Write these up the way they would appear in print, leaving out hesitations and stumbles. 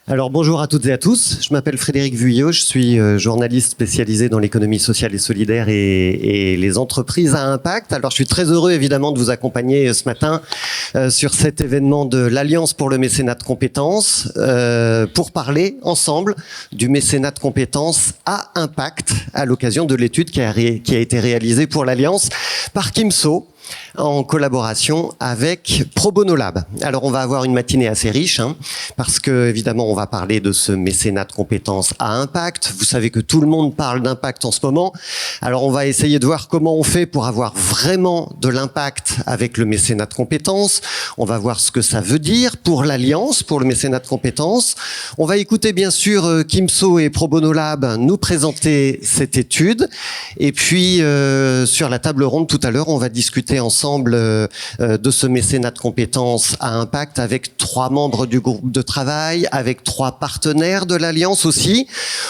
Alors bonjour à toutes et à tous, je m'appelle Frédéric Vuillot, je suis journaliste spécialisé dans l'économie sociale et solidaire et les entreprises à impact. Alors je suis très heureux évidemment de vous accompagner ce matin sur cet événement de l'Alliance pour le mécénat de compétences pour parler ensemble du mécénat de compétences à impact à l'occasion de l'étude qui a été réalisée pour l'Alliance par Kimso, en collaboration avec Pro Bono Lab. Alors on va avoir une matinée assez riche, parce que évidemment on va parler de ce mécénat de compétences à impact. Vous savez que tout le monde parle d'impact en ce moment. Alors on va essayer de voir comment on fait pour avoir vraiment de l'impact avec le mécénat de compétences. On va voir ce que ça veut dire pour l'Alliance, pour le mécénat de compétences. On va écouter bien sûr Kimso et Pro Bono Lab nous présenter cette étude. Et puis sur la table ronde tout à l'heure, on va discuter ensemble de ce mécénat de compétences à impact avec 3 membres du groupe de travail, avec 3 partenaires de l'Alliance aussi.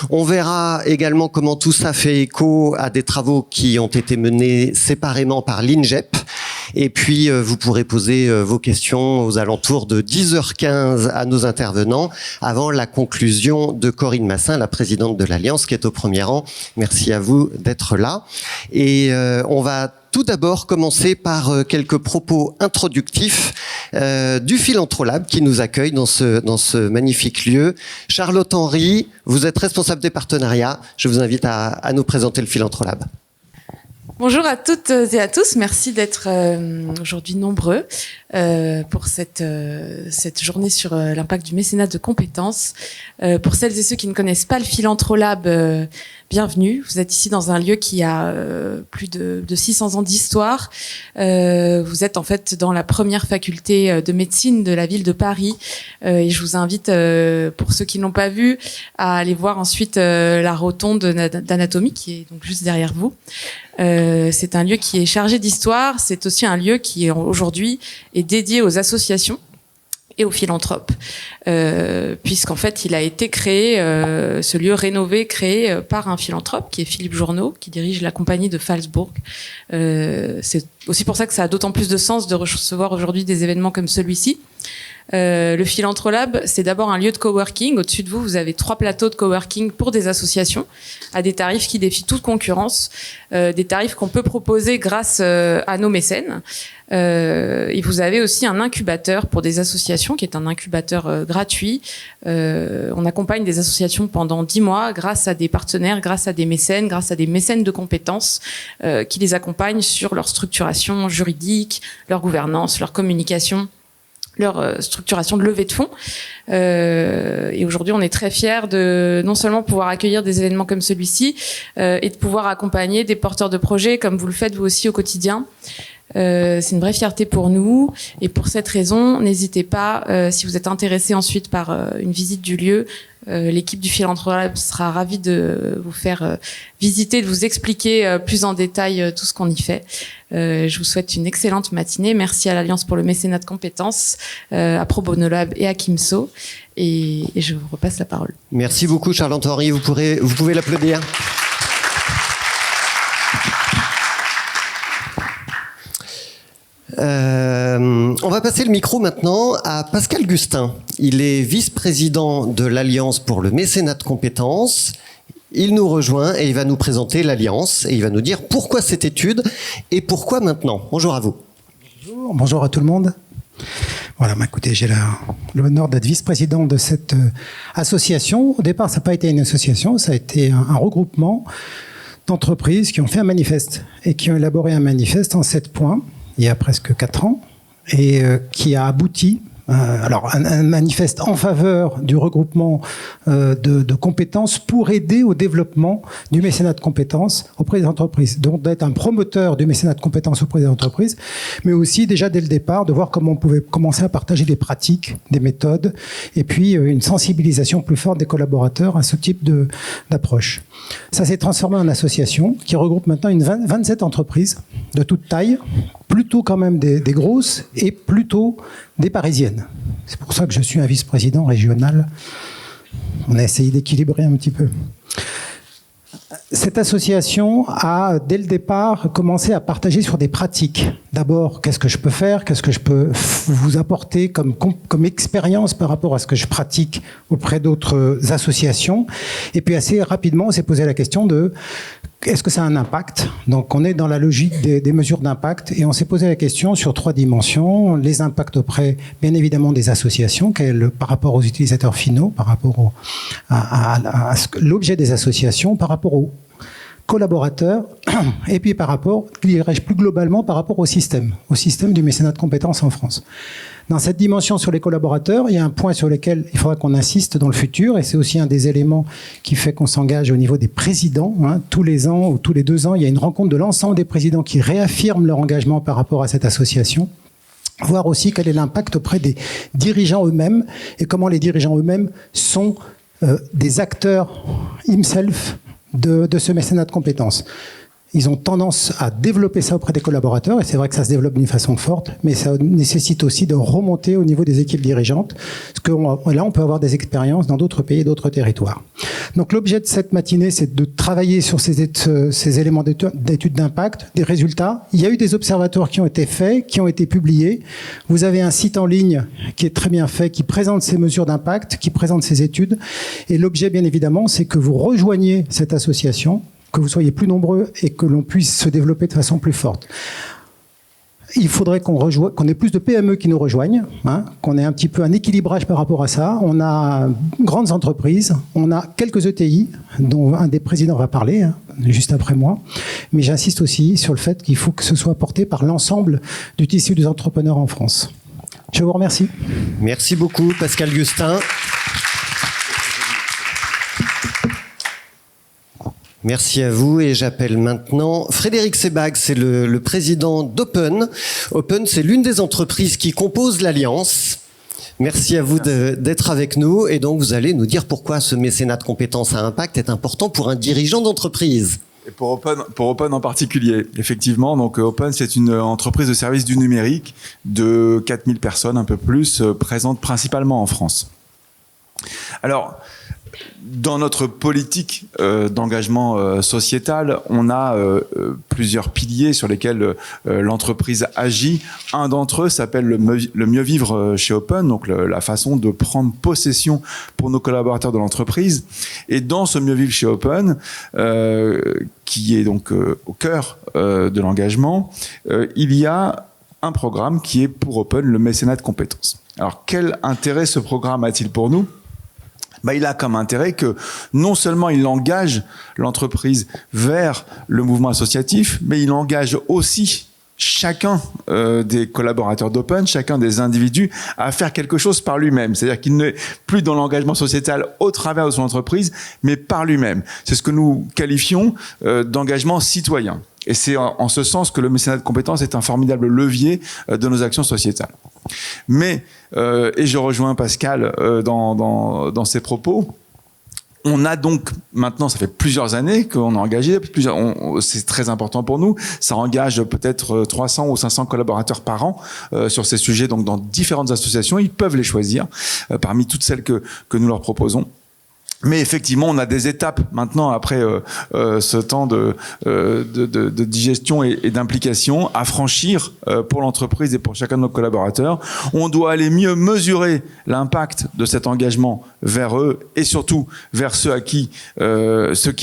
On verra également comment tout ça fait écho à des travaux qui ont été menés séparément par l'INGEP. Et puis, vous pourrez poser vos questions aux alentours de 10h15 à nos intervenants avant la conclusion de Corinne Massin, la présidente de l'Alliance, qui est au premier rang. Merci à vous d'être là. Et on va tout d'abord commencer par quelques propos introductifs du Philanthrolab qui nous accueille dans ce magnifique lieu. Charlotte Henry, vous êtes responsable des partenariats. Je vous invite à nous présenter le Philanthrolab. Bonjour à toutes et à tous, merci d'être aujourd'hui nombreux pour cette journée sur l'impact du mécénat de compétences. Pour celles et ceux qui ne connaissent pas le Philanthrolab, bienvenue. Vous êtes ici dans un lieu qui a plus de 600 ans d'histoire. Vous êtes en fait dans la première faculté de médecine de la ville de Paris. Et je vous invite, pour ceux qui ne l'ont pas vu, à aller voir ensuite la rotonde d'anatomie qui est donc juste derrière vous. C'est un lieu qui est chargé d'histoire. C'est aussi un lieu qui aujourd'hui est dédié aux associations et aux philanthropes, puisqu'en fait il a été créé, ce lieu rénové, créé par un philanthrope qui est Philippe Journeau, qui dirige la compagnie de Phalsbourg. C'est aussi pour ça que ça a d'autant plus de sens de recevoir aujourd'hui des événements comme celui-ci. Le Philanthrolab, c'est d'abord un lieu de coworking. Au-dessus de vous, vous avez 3 plateaux de coworking pour des associations à des tarifs qui défient toute concurrence, des tarifs qu'on peut proposer grâce à nos mécènes. Et vous avez aussi un incubateur pour des associations qui est un incubateur gratuit. On accompagne des associations pendant 10 mois grâce à des partenaires, grâce à des mécènes de compétences qui les accompagnent sur leur structuration juridique, leur gouvernance, leur communication, leur structuration de levée de fonds. Et aujourd'hui, on est très fiers de non seulement pouvoir accueillir des événements comme celui-ci et de pouvoir accompagner des porteurs de projets comme vous le faites vous aussi au quotidien. C'est une vraie fierté pour nous et pour cette raison, n'hésitez pas, si vous êtes intéressé ensuite par une visite du lieu, l'équipe du Philanthrolab sera ravie de vous faire visiter, de vous expliquer plus en détail tout ce qu'on y fait. Je vous souhaite une excellente matinée. Merci à l'Alliance pour le mécénat de compétences, à Pro Bono Lab et à Kimso. Et je vous repasse la parole. Merci beaucoup Charlotte Henry, vous pouvez l'applaudir. On va passer le micro maintenant à Pascal Gustin. Il est vice-président de l'Alliance pour le mécénat de compétences. Il nous rejoint et il va nous présenter l'Alliance et il va nous dire pourquoi cette étude et pourquoi maintenant. Bonjour à vous. Bonjour à tout le monde. Voilà, écoutez, j'ai l'honneur d'être vice-président de cette association. Au départ, ça n'a pas été une association, ça a été un regroupement d'entreprises qui ont fait un manifeste et qui ont élaboré un manifeste en 7 points. Il y a presque 4 ans, et qui a abouti, alors un manifeste en faveur du regroupement de compétences pour aider au développement du mécénat de compétences auprès des entreprises. Donc d'être un promoteur du mécénat de compétences auprès des entreprises, mais aussi déjà dès le départ de voir comment on pouvait commencer à partager des pratiques, des méthodes, et puis une sensibilisation plus forte des collaborateurs à ce type d'approche. Ça s'est transformé en association qui regroupe maintenant 27 entreprises de toute taille, plutôt quand même des grosses et plutôt des parisiennes. C'est pour ça que je suis un vice-président régional. On a essayé d'équilibrer un petit peu. Cette association a, dès le départ, commencé à partager sur des pratiques. D'abord, qu'est-ce que je peux faire? Qu'est-ce que je peux vous apporter comme expérience par rapport à ce que je pratique auprès d'autres associations? Et puis assez rapidement, on s'est posé la question de est-ce que ça a un impact? Donc on est dans la logique des mesures d'impact et on s'est posé la question sur 3 dimensions. Les impacts auprès, bien évidemment, des associations, par rapport aux utilisateurs finaux, par rapport à l'objet des associations, par rapport aux collaborateurs et puis par rapport, dirais-je plus globalement, par rapport au système du mécénat de compétences en France. Dans cette dimension sur les collaborateurs, il y a un point sur lequel il faudra qu'on insiste dans le futur, et c'est aussi un des éléments qui fait qu'on s'engage au niveau des présidents. Tous les ans ou tous les 2 ans, il y a une rencontre de l'ensemble des présidents qui réaffirment leur engagement par rapport à cette association. Voir aussi quel est l'impact auprès des dirigeants eux-mêmes et comment les dirigeants eux-mêmes sont des acteurs themselves de ce mécénat de compétences. Ils ont tendance à développer ça auprès des collaborateurs, et c'est vrai que ça se développe d'une façon forte, mais ça nécessite aussi de remonter au niveau des équipes dirigeantes, parce que là, on peut avoir des expériences dans d'autres pays et d'autres territoires. Donc l'objet de cette matinée, c'est de travailler sur ces éléments d'études d'impact, des résultats. Il y a eu des observatoires qui ont été faits, qui ont été publiés. Vous avez un site en ligne qui est très bien fait, qui présente ces mesures d'impact, qui présente ces études, et l'objet, bien évidemment, c'est que vous rejoigniez cette association, que vous soyez plus nombreux et que l'on puisse se développer de façon plus forte. Il faudrait qu'on ait plus de PME qui nous rejoignent, qu'on ait un petit peu un équilibrage par rapport à ça. On a grandes entreprises, on a quelques ETI, dont un des présidents va parler, juste après moi. Mais j'insiste aussi sur le fait qu'il faut que ce soit porté par l'ensemble du tissu des entrepreneurs en France. Je vous remercie. Merci beaucoup, Pascal Gustin. Merci à vous, et j'appelle maintenant Frédéric Sebag, c'est le président d'Open. Open, c'est l'une des entreprises qui composent l'Alliance. Merci à vous d'être avec nous, et donc vous allez nous dire pourquoi ce mécénat de compétences à impact est important pour un dirigeant d'entreprise. Et pour Open en particulier, effectivement. Donc Open, c'est une entreprise de services du numérique de 4000 personnes, un peu plus, présente principalement en France. Alors, dans notre politique d'engagement sociétal, on a plusieurs piliers sur lesquels l'entreprise agit. Un d'entre eux s'appelle le mieux vivre chez Open, donc la façon de prendre possession pour nos collaborateurs de l'entreprise. Et dans ce mieux vivre chez Open, qui est donc au cœur de l'engagement, il y a un programme qui est pour Open le mécénat de compétences. Alors, quel intérêt ce programme a-t-il pour nous ? Il a comme intérêt que non seulement il engage l'entreprise vers le mouvement associatif, mais il engage aussi chacun des collaborateurs d'Open, chacun des individus, à faire quelque chose par lui-même. C'est-à-dire qu'il n'est plus dans l'engagement sociétal au travers de son entreprise, mais par lui-même. C'est ce que nous qualifions d'engagement citoyen. Et c'est en ce sens que le mécénat de compétences est un formidable levier de nos actions sociétales. Mais, et je rejoins Pascal dans ses propos, on a donc, maintenant, ça fait plusieurs années qu'on a engagé, c'est très important pour nous, ça engage peut-être 300 ou 500 collaborateurs par an sur ces sujets, donc dans différentes associations, ils peuvent les choisir parmi toutes celles que nous leur proposons. Mais effectivement, on a des étapes maintenant après ce temps de digestion et d'implication à franchir pour l'entreprise et pour chacun de nos collaborateurs. On doit aller mieux mesurer l'impact de cet engagement vers eux et surtout vers ceux qui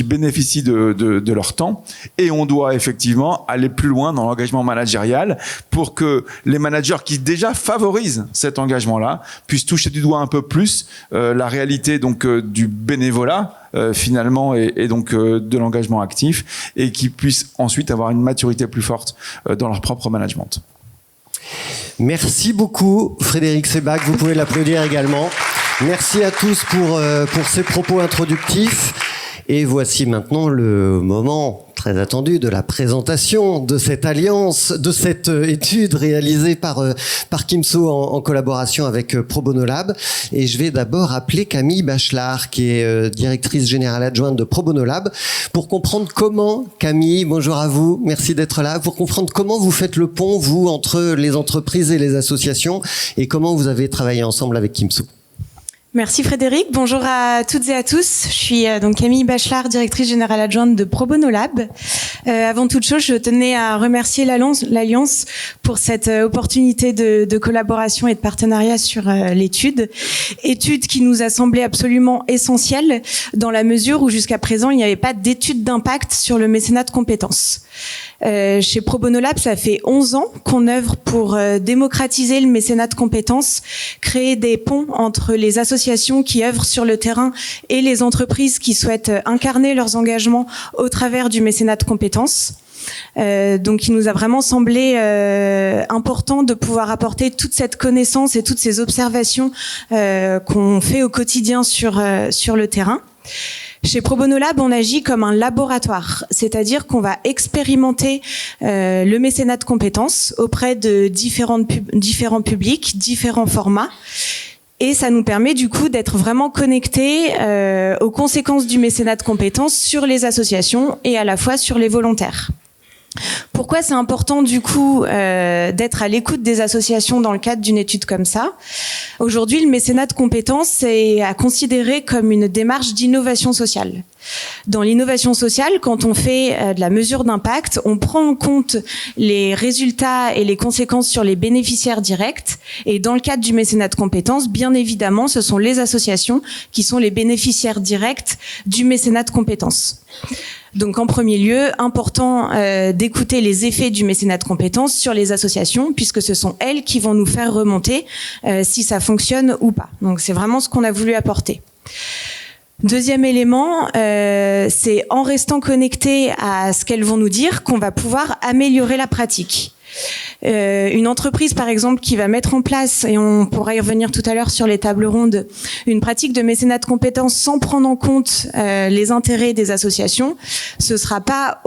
bénéficient de leur temps. Et on doit effectivement aller plus loin dans l'engagement managérial pour que les managers qui déjà favorisent cet engagement-là puissent toucher du doigt un peu plus la réalité donc du bénévolat finalement et donc de l'engagement actif, et qui puissent ensuite avoir une maturité plus forte dans leur propre management. Merci beaucoup Frédéric Sebag, vous pouvez l'applaudir également. Merci à tous pour ces propos introductifs, et voici maintenant le moment très attendu de la présentation de cette alliance, de cette étude réalisée par Kimso en collaboration avec Pro Bono Lab. Et je vais d'abord appeler Camille Bachelard, qui est directrice générale adjointe de Pro Bono Lab, pour comprendre comment, Camille, bonjour à vous, merci d'être là, pour comprendre comment vous faites le pont, vous, entre les entreprises et les associations, et comment vous avez travaillé ensemble avec Kimso. Merci Frédéric. Bonjour à toutes et à tous. Je suis donc Camille Bachelard, directrice générale adjointe de Pro Bono Lab. Avant toute chose, je tenais à remercier l'Alliance pour cette opportunité de collaboration et de partenariat sur l'étude qui nous a semblé absolument essentielle dans la mesure où jusqu'à présent il n'y avait pas d'étude d'impact sur le mécénat de compétences. Chez Pro Bono Lab, ça fait 11 ans qu'on œuvre pour démocratiser le mécénat de compétences, créer des ponts entre les associations qui œuvrent sur le terrain et les entreprises qui souhaitent incarner leurs engagements au travers du mécénat de compétences. Donc il nous a vraiment semblé important de pouvoir apporter toute cette connaissance et toutes ces observations qu'on fait au quotidien sur le terrain. Chez Pro Bono Lab, on agit comme un laboratoire, c'est-à-dire qu'on va expérimenter le mécénat de compétences auprès de différents publics, différents formats. Et ça nous permet du coup d'être vraiment connectés aux conséquences du mécénat de compétences sur les associations et à la fois sur les volontaires. Pourquoi c'est important du coup d'être à l'écoute des associations dans le cadre d'une étude comme ça? Aujourd'hui, le mécénat de compétences est à considérer comme une démarche d'innovation sociale. Dans l'innovation sociale, quand on fait de la mesure d'impact, on prend en compte les résultats et les conséquences sur les bénéficiaires directs. Et dans le cadre du mécénat de compétences, bien évidemment, ce sont les associations qui sont les bénéficiaires directs du mécénat de compétences. Donc en premier lieu, important d'écouter les effets du mécénat de compétences sur les associations, puisque ce sont elles qui vont nous faire remonter si ça fonctionne ou pas. Donc c'est vraiment ce qu'on a voulu apporter. Deuxième élément, c'est en restant connecté à ce qu'elles vont nous dire qu'on va pouvoir améliorer la pratique. Une entreprise par exemple qui va mettre en place, et on pourra y revenir tout à l'heure sur les tables rondes, une pratique de mécénat de compétences sans prendre en compte les intérêts des associations, ce sera pas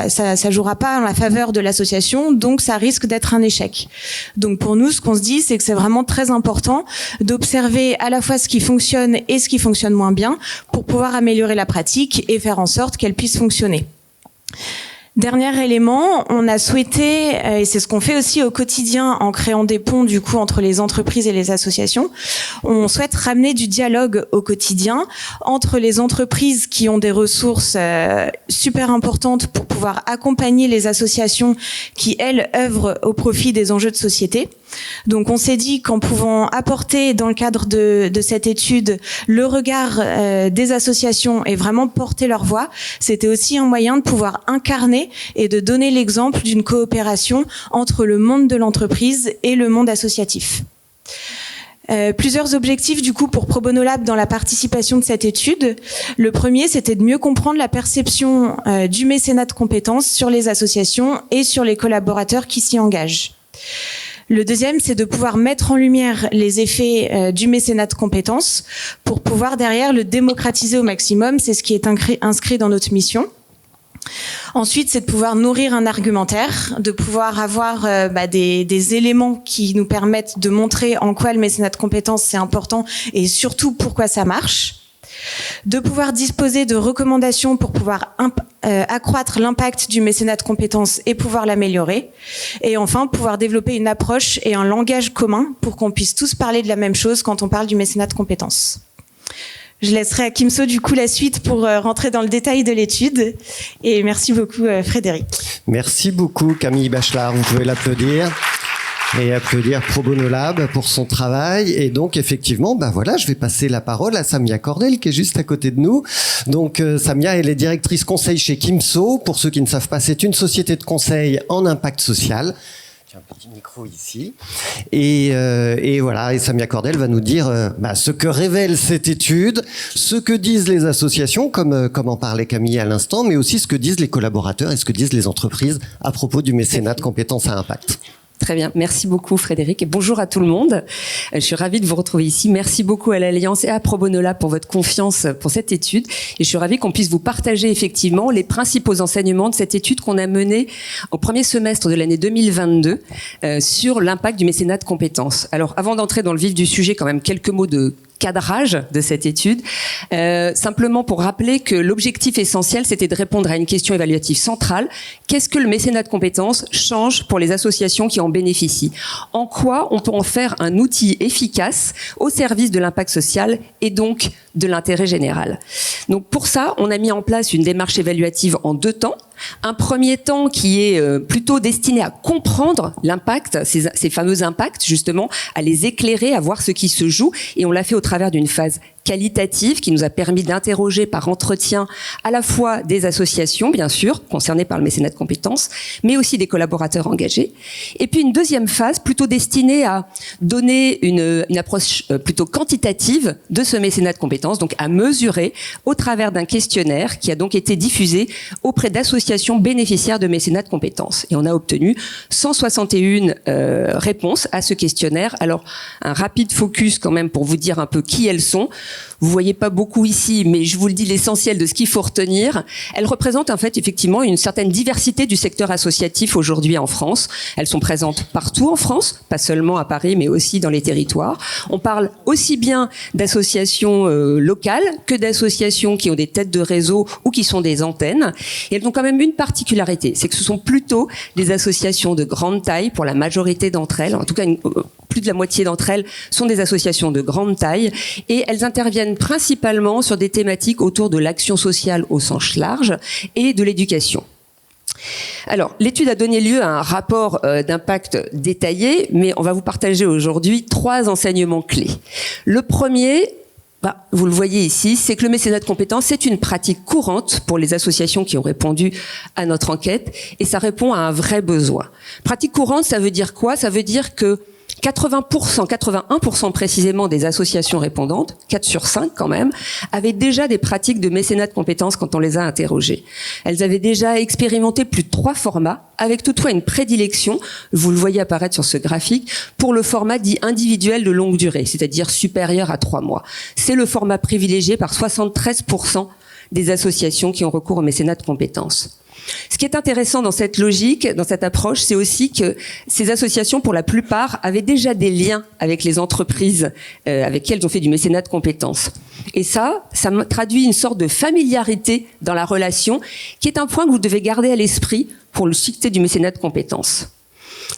ça jouera pas en la faveur de l'association, donc ça risque d'être un échec. Donc pour nous, ce qu'on se dit, c'est que c'est vraiment très important d'observer à la fois ce qui fonctionne et ce qui fonctionne moins bien pour pouvoir améliorer la pratique et faire en sorte qu'elle puisse fonctionner. Dernier élément, on a souhaité, et c'est ce qu'on fait aussi au quotidien en créant des ponts du coup entre les entreprises et les associations, on souhaite ramener du dialogue au quotidien entre les entreprises qui ont des ressources super importantes pour pouvoir accompagner les associations qui, elles, œuvrent au profit des enjeux de société. Donc on s'est dit qu'en pouvant apporter dans le cadre de cette étude le regard des associations et vraiment porter leur voix, c'était aussi un moyen de pouvoir incarner et de donner l'exemple d'une coopération entre le monde de l'entreprise et le monde associatif. Plusieurs objectifs du coup pour Pro Bono Lab dans la participation de cette étude. Le premier, c'était de mieux comprendre la perception du mécénat de compétences sur les associations et sur les collaborateurs qui s'y engagent. Le deuxième, c'est de pouvoir mettre en lumière les effets du mécénat de compétences pour pouvoir derrière le démocratiser au maximum. C'est ce qui est inscrit dans notre mission. Ensuite, c'est de pouvoir nourrir un argumentaire, de pouvoir avoir des éléments qui nous permettent de montrer en quoi le mécénat de compétences c'est important et surtout pourquoi ça marche. De pouvoir disposer de recommandations pour pouvoir accroître l'impact du mécénat de compétences et pouvoir l'améliorer. Et enfin, pouvoir développer une approche et un langage commun pour qu'on puisse tous parler de la même chose quand on parle du mécénat de compétences. Je laisserai à Kimso du coup la suite pour rentrer dans le détail de l'étude. Et merci beaucoup Frédéric. Merci beaucoup Camille Bachelard, vous pouvez l'applaudir. Et applaudir Pro Bono Lab pour son travail. Et donc, effectivement, je vais passer la parole à Samia Cordel, qui est juste à côté de nous. Donc, Samia, elle est directrice conseil chez Kimso. Pour ceux qui ne savent pas, c'est une société de conseil en impact social. J'ai un petit micro ici. Et voilà, et Samia Cordel va nous dire ce que révèle cette étude, ce que disent les associations, comme en parlait Camille à l'instant, mais aussi ce que disent les collaborateurs et ce que disent les entreprises à propos du mécénat de compétences à impact. Très bien, merci beaucoup Frédéric et bonjour à tout le monde. Je suis ravie de vous retrouver ici. Merci beaucoup à l'Alliance et à Pro Bono Lab pour votre confiance pour cette étude. Et je suis ravie qu'on puisse vous partager effectivement les principaux enseignements de cette étude qu'on a menée au premier semestre de l'année 2022 sur l'impact du mécénat de compétences. Alors avant d'entrer dans le vif du sujet, quand même quelques mots de cadrage de cette étude. Simplement pour rappeler que l'objectif essentiel, c'était de répondre à une question évaluative centrale. Qu'est-ce que le mécénat de compétences change pour les associations qui en bénéficient? En quoi on peut en faire un outil efficace au service de l'impact social et donc de l'intérêt général? Donc pour ça, on a mis en place une démarche évaluative en 2 temps. Un premier temps qui est plutôt destiné à comprendre l'impact, ces fameux impacts justement, à les éclairer, à voir ce qui se joue, et on l'a fait au travers d'une phase qualitative qui nous a permis d'interroger par entretien à la fois des associations, bien sûr, concernées par le mécénat de compétences, mais aussi des collaborateurs engagés. Et puis une deuxième phase plutôt destinée à donner une approche plutôt quantitative de ce mécénat de compétences, donc à mesurer au travers d'un questionnaire qui a donc été diffusé auprès d'associations bénéficiaires de mécénat de compétences. Et on a obtenu 161 réponses à ce questionnaire. Alors, un rapide focus quand même pour vous dire un peu qui elles sont. Vous voyez pas beaucoup ici, mais je vous le dis, l'essentiel de ce qu'il faut retenir. Elles représentent en fait effectivement une certaine diversité du secteur associatif aujourd'hui en France. Elles sont présentes partout en France, pas seulement à Paris, mais aussi dans les territoires. On parle aussi bien d'associations locales que d'associations qui ont des têtes de réseau ou qui sont des antennes. Et elles ont quand même une particularité, c'est que ce sont plutôt des associations de grande taille pour la majorité d'entre elles. En tout cas, plus de la moitié d'entre elles sont des associations de grande taille et elles interviennent principalement sur des thématiques autour de l'action sociale au sens large et de l'éducation. Alors, l'étude a donné lieu à un rapport d'impact détaillé, mais on va vous partager aujourd'hui 3 enseignements clés. Le premier, vous le voyez ici, c'est que le mécénat de compétences, c'est une pratique courante pour les associations qui ont répondu à notre enquête et ça répond à un vrai besoin. Pratique courante, ça veut dire quoi? Ça veut dire que 81% précisément des associations répondantes, 4 sur 5 quand même, avaient déjà des pratiques de mécénat de compétences quand on les a interrogées. Elles avaient déjà expérimenté plus de 3 formats, avec toutefois une prédilection, vous le voyez apparaître sur ce graphique, pour le format dit individuel de longue durée, c'est-à-dire supérieur à 3 mois. C'est le format privilégié par 73% des associations qui ont recours au mécénat de compétences. Ce qui est intéressant dans cette logique, dans cette approche, c'est aussi que ces associations, pour la plupart, avaient déjà des liens avec les entreprises avec qui elles ont fait du mécénat de compétences. Et ça traduit une sorte de familiarité dans la relation, qui est un point que vous devez garder à l'esprit pour le succès du mécénat de compétences.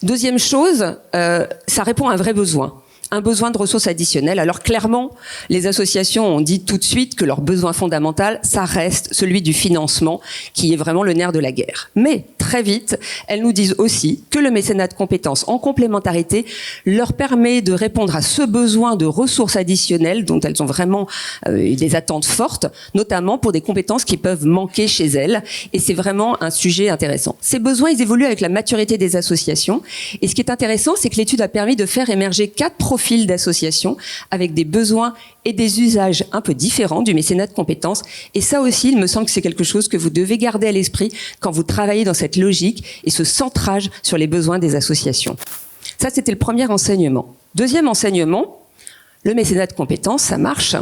Deuxième chose, ça répond à un vrai besoin. Un besoin de ressources additionnelles. Alors clairement, les associations ont dit tout de suite que leur besoin fondamental, ça reste celui du financement, qui est vraiment le nerf de la guerre. Mais très vite, elles nous disent aussi que le mécénat de compétences en complémentarité leur permet de répondre à ce besoin de ressources additionnelles dont elles ont vraiment des attentes fortes, notamment pour des compétences qui peuvent manquer chez elles. Et c'est vraiment un sujet intéressant. Ces besoins, ils évoluent avec la maturité des associations. Et ce qui est intéressant, c'est que l'étude a permis de faire émerger 4 profils d'associations avec des besoins et des usages un peu différents du mécénat de compétences. Et ça aussi, il me semble que c'est quelque chose que vous devez garder à l'esprit quand vous travaillez dans cette logique et ce centrage sur les besoins des associations. Ça, c'était le premier enseignement. Deuxième enseignement, le mécénat de compétences, ça marche.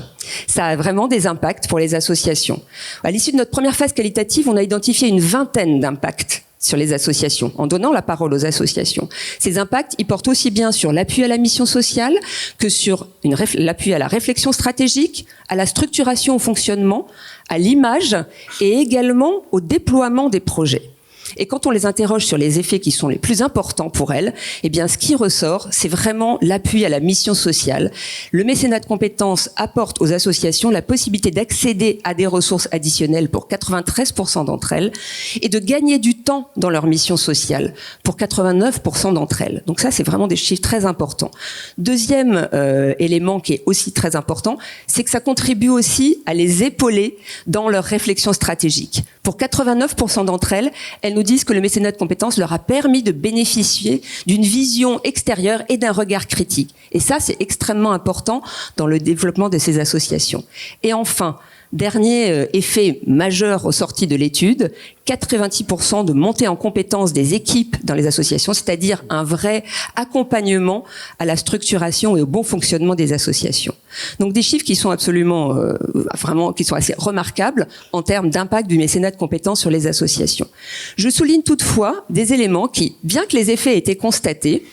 Ça a vraiment des impacts pour les associations. À l'issue de notre première phase qualitative, on a identifié une vingtaine d'impacts sur les associations, en donnant la parole aux associations. Ces impacts, ils portent aussi bien sur l'appui à la mission sociale que sur l'appui à la réflexion stratégique, à la structuration au fonctionnement, à l'image et également au déploiement des projets. Et quand on les interroge sur les effets qui sont les plus importants pour elles, eh bien, ce qui ressort, c'est vraiment l'appui à la mission sociale. Le mécénat de compétences apporte aux associations la possibilité d'accéder à des ressources additionnelles pour 93% d'entre elles et de gagner du temps dans leur mission sociale pour 89% d'entre elles. Donc ça, c'est vraiment des chiffres très importants. Deuxième élément qui est aussi très important, c'est que ça contribue aussi à les épauler dans leur réflexion stratégique. Pour 89% d'entre elles, elles nous disent que le mécénat de compétences leur a permis de bénéficier d'une vision extérieure et d'un regard critique. Et ça, c'est extrêmement important dans le développement de ces associations. Et enfin, dernier effet majeur ressorti de l'étude, 86% de montée en compétences des équipes dans les associations, c'est-à-dire un vrai accompagnement à la structuration et au bon fonctionnement des associations. Donc des chiffres qui sont absolument, vraiment, qui sont assez remarquables en termes d'impact du mécénat de compétences sur les associations. Je souligne toutefois des éléments qui, bien que les effets aient été constatés,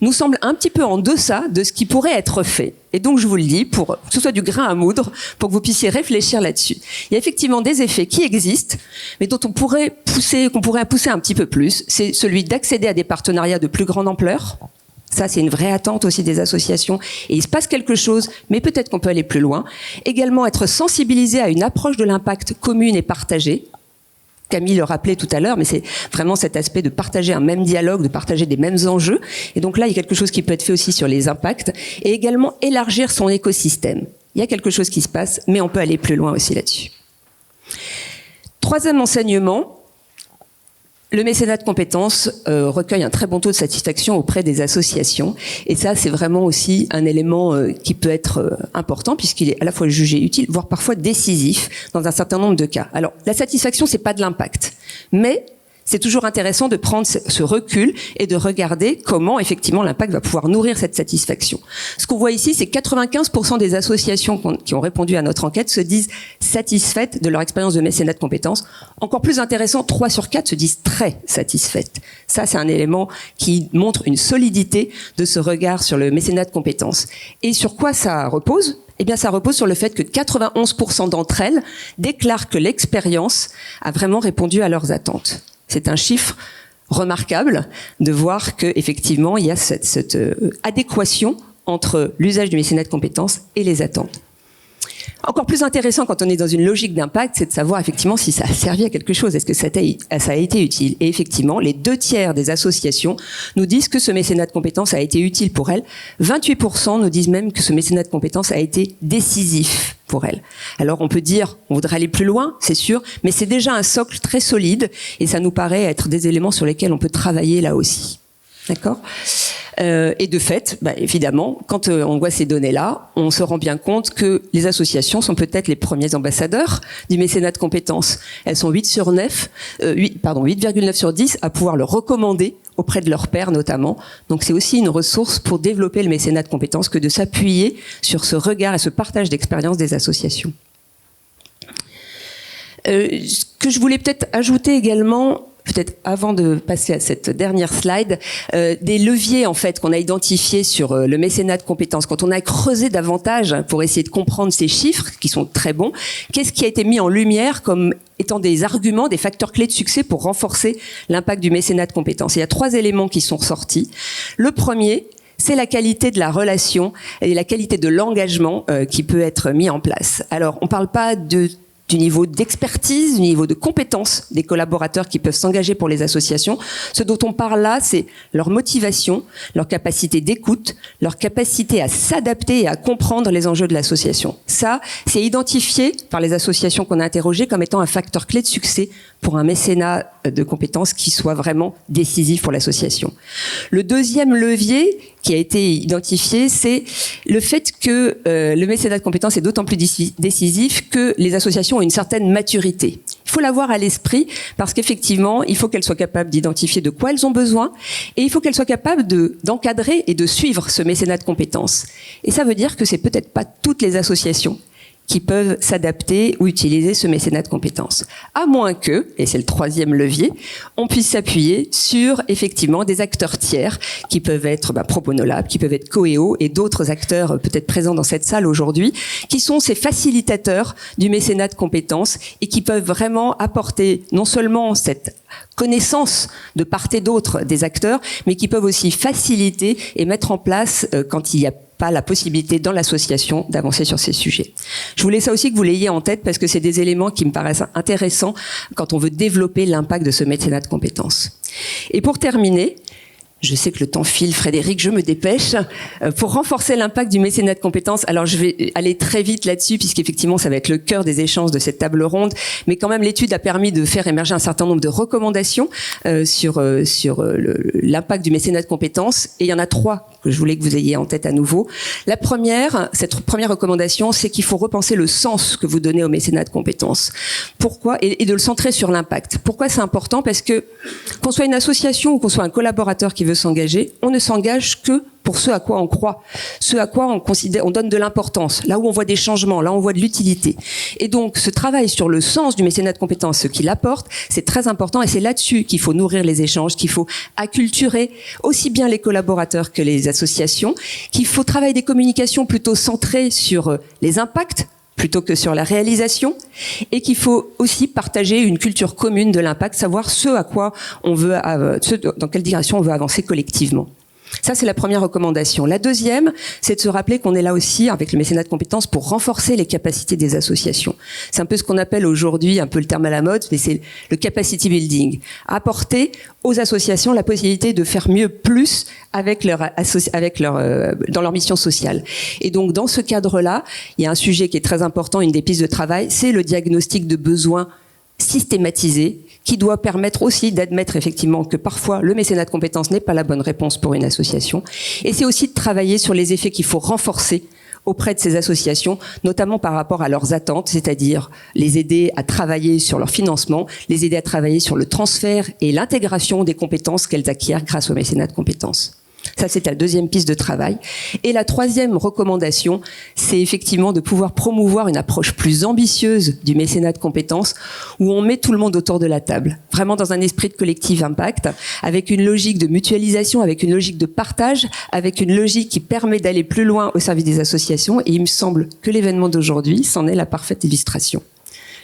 nous semblent un petit peu en deçà de ce qui pourrait être fait. Et donc je vous le dis, pour que ce soit du grain à moudre, pour que vous puissiez réfléchir là-dessus. Il y a effectivement des effets qui existent, mais dont qu'on pourrait pousser un petit peu plus. C'est celui d'accéder à des partenariats de plus grande ampleur. Ça, c'est une vraie attente aussi des associations. Et il se passe quelque chose, mais peut-être qu'on peut aller plus loin. Également, être sensibilisé à une approche de l'impact commune et partagée. Camille le rappelait tout à l'heure, mais c'est vraiment cet aspect de partager un même dialogue, de partager des mêmes enjeux. Et donc là, il y a quelque chose qui peut être fait aussi sur les impacts. Et également, élargir son écosystème. Il y a quelque chose qui se passe, mais on peut aller plus loin aussi là-dessus. Troisième enseignement. Le mécénat de compétences recueille un très bon taux de satisfaction auprès des associations. Et ça, c'est vraiment aussi un élément qui peut être important puisqu'il est à la fois jugé utile, voire parfois décisif dans un certain nombre de cas. Alors, la satisfaction, c'est pas de l'impact. Mais c'est toujours intéressant de prendre ce recul et de regarder comment, effectivement, l'impact va pouvoir nourrir cette satisfaction. Ce qu'on voit ici, c'est 95% des associations qui ont répondu à notre enquête se disent satisfaites de leur expérience de mécénat de compétences. Encore plus intéressant, 3 sur 4 se disent très satisfaites. Ça, c'est un élément qui montre une solidité de ce regard sur le mécénat de compétences. Et sur quoi ça repose ? Eh bien, ça repose sur le fait que 91% d'entre elles déclarent que l'expérience a vraiment répondu à leurs attentes. C'est un chiffre remarquable de voir que effectivement il y a cette adéquation entre l'usage du mécénat de compétences et les attentes. Encore plus intéressant quand on est dans une logique d'impact, c'est de savoir effectivement si ça a servi à quelque chose. Est-ce que ça a été utile? Et effectivement, les 2/3 des associations nous disent que ce mécénat de compétences a été utile pour elles. 28% nous disent même que ce mécénat de compétences a été décisif pour elles. Alors on peut dire, on voudrait aller plus loin, c'est sûr, mais c'est déjà un socle très solide et ça nous paraît être des éléments sur lesquels on peut travailler là aussi. D'accord ? Et de fait, évidemment, quand on voit ces données-là, on se rend bien compte que les associations sont peut-être les premiers ambassadeurs du mécénat de compétences. Elles sont 8,9 sur 10 à pouvoir le recommander auprès de leurs pairs notamment. Donc c'est aussi une ressource pour développer le mécénat de compétences que de s'appuyer sur ce regard et ce partage d'expérience des associations. Ce que je voulais peut-être ajouter également, peut-être avant de passer à cette dernière slide, des leviers en fait qu'on a identifiés sur le mécénat de compétences. Quand on a creusé davantage pour essayer de comprendre ces chiffres qui sont très bons, qu'est-ce qui a été mis en lumière comme étant des arguments, des facteurs clés de succès pour renforcer l'impact du mécénat de compétences? Il y a 3 éléments qui sont ressortis. Le premier, c'est la qualité de la relation et la qualité de l'engagement qui peut être mis en place. Alors, on ne parle pas du niveau d'expertise, du niveau de compétence des collaborateurs qui peuvent s'engager pour les associations. Ce dont on parle là, c'est leur motivation, leur capacité d'écoute, leur capacité à s'adapter et à comprendre les enjeux de l'association. Ça, c'est identifié par les associations qu'on a interrogées comme étant un facteur clé de succès pour un mécénat de compétences qui soit vraiment décisif pour l'association. Le deuxième levier qui a été identifié, c'est le fait que le mécénat de compétences est d'autant plus décisif que les associations ont une certaine maturité. Il faut l'avoir à l'esprit parce qu'effectivement, il faut qu'elles soient capables d'identifier de quoi elles ont besoin et il faut qu'elles soient capables d'encadrer et de suivre ce mécénat de compétences. Et ça veut dire que c'est peut-être pas toutes les associations qui peuvent s'adapter ou utiliser ce mécénat de compétences. À moins que, et c'est le 3e levier, on puisse s'appuyer sur effectivement des acteurs tiers qui peuvent être ProBonoLab, qui peuvent être Coeo et d'autres acteurs peut-être présents dans cette salle aujourd'hui, qui sont ces facilitateurs du mécénat de compétences et qui peuvent vraiment apporter non seulement cette connaissance de part et d'autre des acteurs, mais qui peuvent aussi faciliter et mettre en place quand il y a pas la possibilité dans l'association d'avancer sur ces sujets. Je voulais ça aussi que vous l'ayez en tête parce que c'est des éléments qui me paraissent intéressants quand on veut développer l'impact de ce mécénat de compétences. Et pour terminer, je sais que le temps file, Frédéric, je me dépêche. Pour renforcer l'impact du mécénat de compétences, alors je vais aller très vite là-dessus, puisqu'effectivement, ça va être le cœur des échanges de cette table ronde. Mais quand même, l'étude a permis de faire émerger un certain nombre de recommandations sur l'impact du mécénat de compétences. Et il y en a 3 que je voulais que vous ayez en tête à nouveau. La première, cette première recommandation, c'est qu'il faut repenser le sens que vous donnez au mécénat de compétences. Pourquoi? Et de le centrer sur l'impact. Pourquoi c'est important? Parce que qu'on soit une association ou qu'on soit un collaborateur qui veut s'engager, on ne s'engage que pour ce à quoi on croit, ce à quoi on donne de l'importance, là où on voit des changements, là où on voit de l'utilité. Et donc, ce travail sur le sens du mécénat de compétences, ce qu'il apporte, c'est très important et c'est là-dessus qu'il faut nourrir les échanges, qu'il faut acculturer aussi bien les collaborateurs que les associations, qu'il faut travailler des communications plutôt centrées sur les impacts plutôt que sur la réalisation, et qu'il faut aussi partager une culture commune de l'impact, savoir ce à quoi on veut, dans quelle direction on veut avancer collectivement. Ça, c'est la première recommandation. La deuxième, c'est de se rappeler qu'on est là aussi avec le mécénat de compétences pour renforcer les capacités des associations. C'est un peu ce qu'on appelle aujourd'hui, un peu le terme à la mode, mais c'est le capacity building. Apporter aux associations la possibilité de faire mieux, plus avec dans leur mission sociale. Et donc, dans ce cadre-là, il y a un sujet qui est très important, une des pistes de travail, c'est le diagnostic de besoins systématisé, qui doit permettre aussi d'admettre effectivement que parfois le mécénat de compétences n'est pas la bonne réponse pour une association. Et c'est aussi de travailler sur les effets qu'il faut renforcer auprès de ces associations, notamment par rapport à leurs attentes, c'est-à-dire les aider à travailler sur leur financement, les aider à travailler sur le transfert et l'intégration des compétences qu'elles acquièrent grâce au mécénat de compétences. Ça, c'est la deuxième piste de travail. Et la troisième recommandation, c'est effectivement de pouvoir promouvoir une approche plus ambitieuse du mécénat de compétences, où on met tout le monde autour de la table, vraiment dans un esprit de collectif impact, avec une logique de mutualisation, avec une logique de partage, avec une logique qui permet d'aller plus loin au service des associations. Et il me semble que l'événement d'aujourd'hui s'en est la parfaite illustration.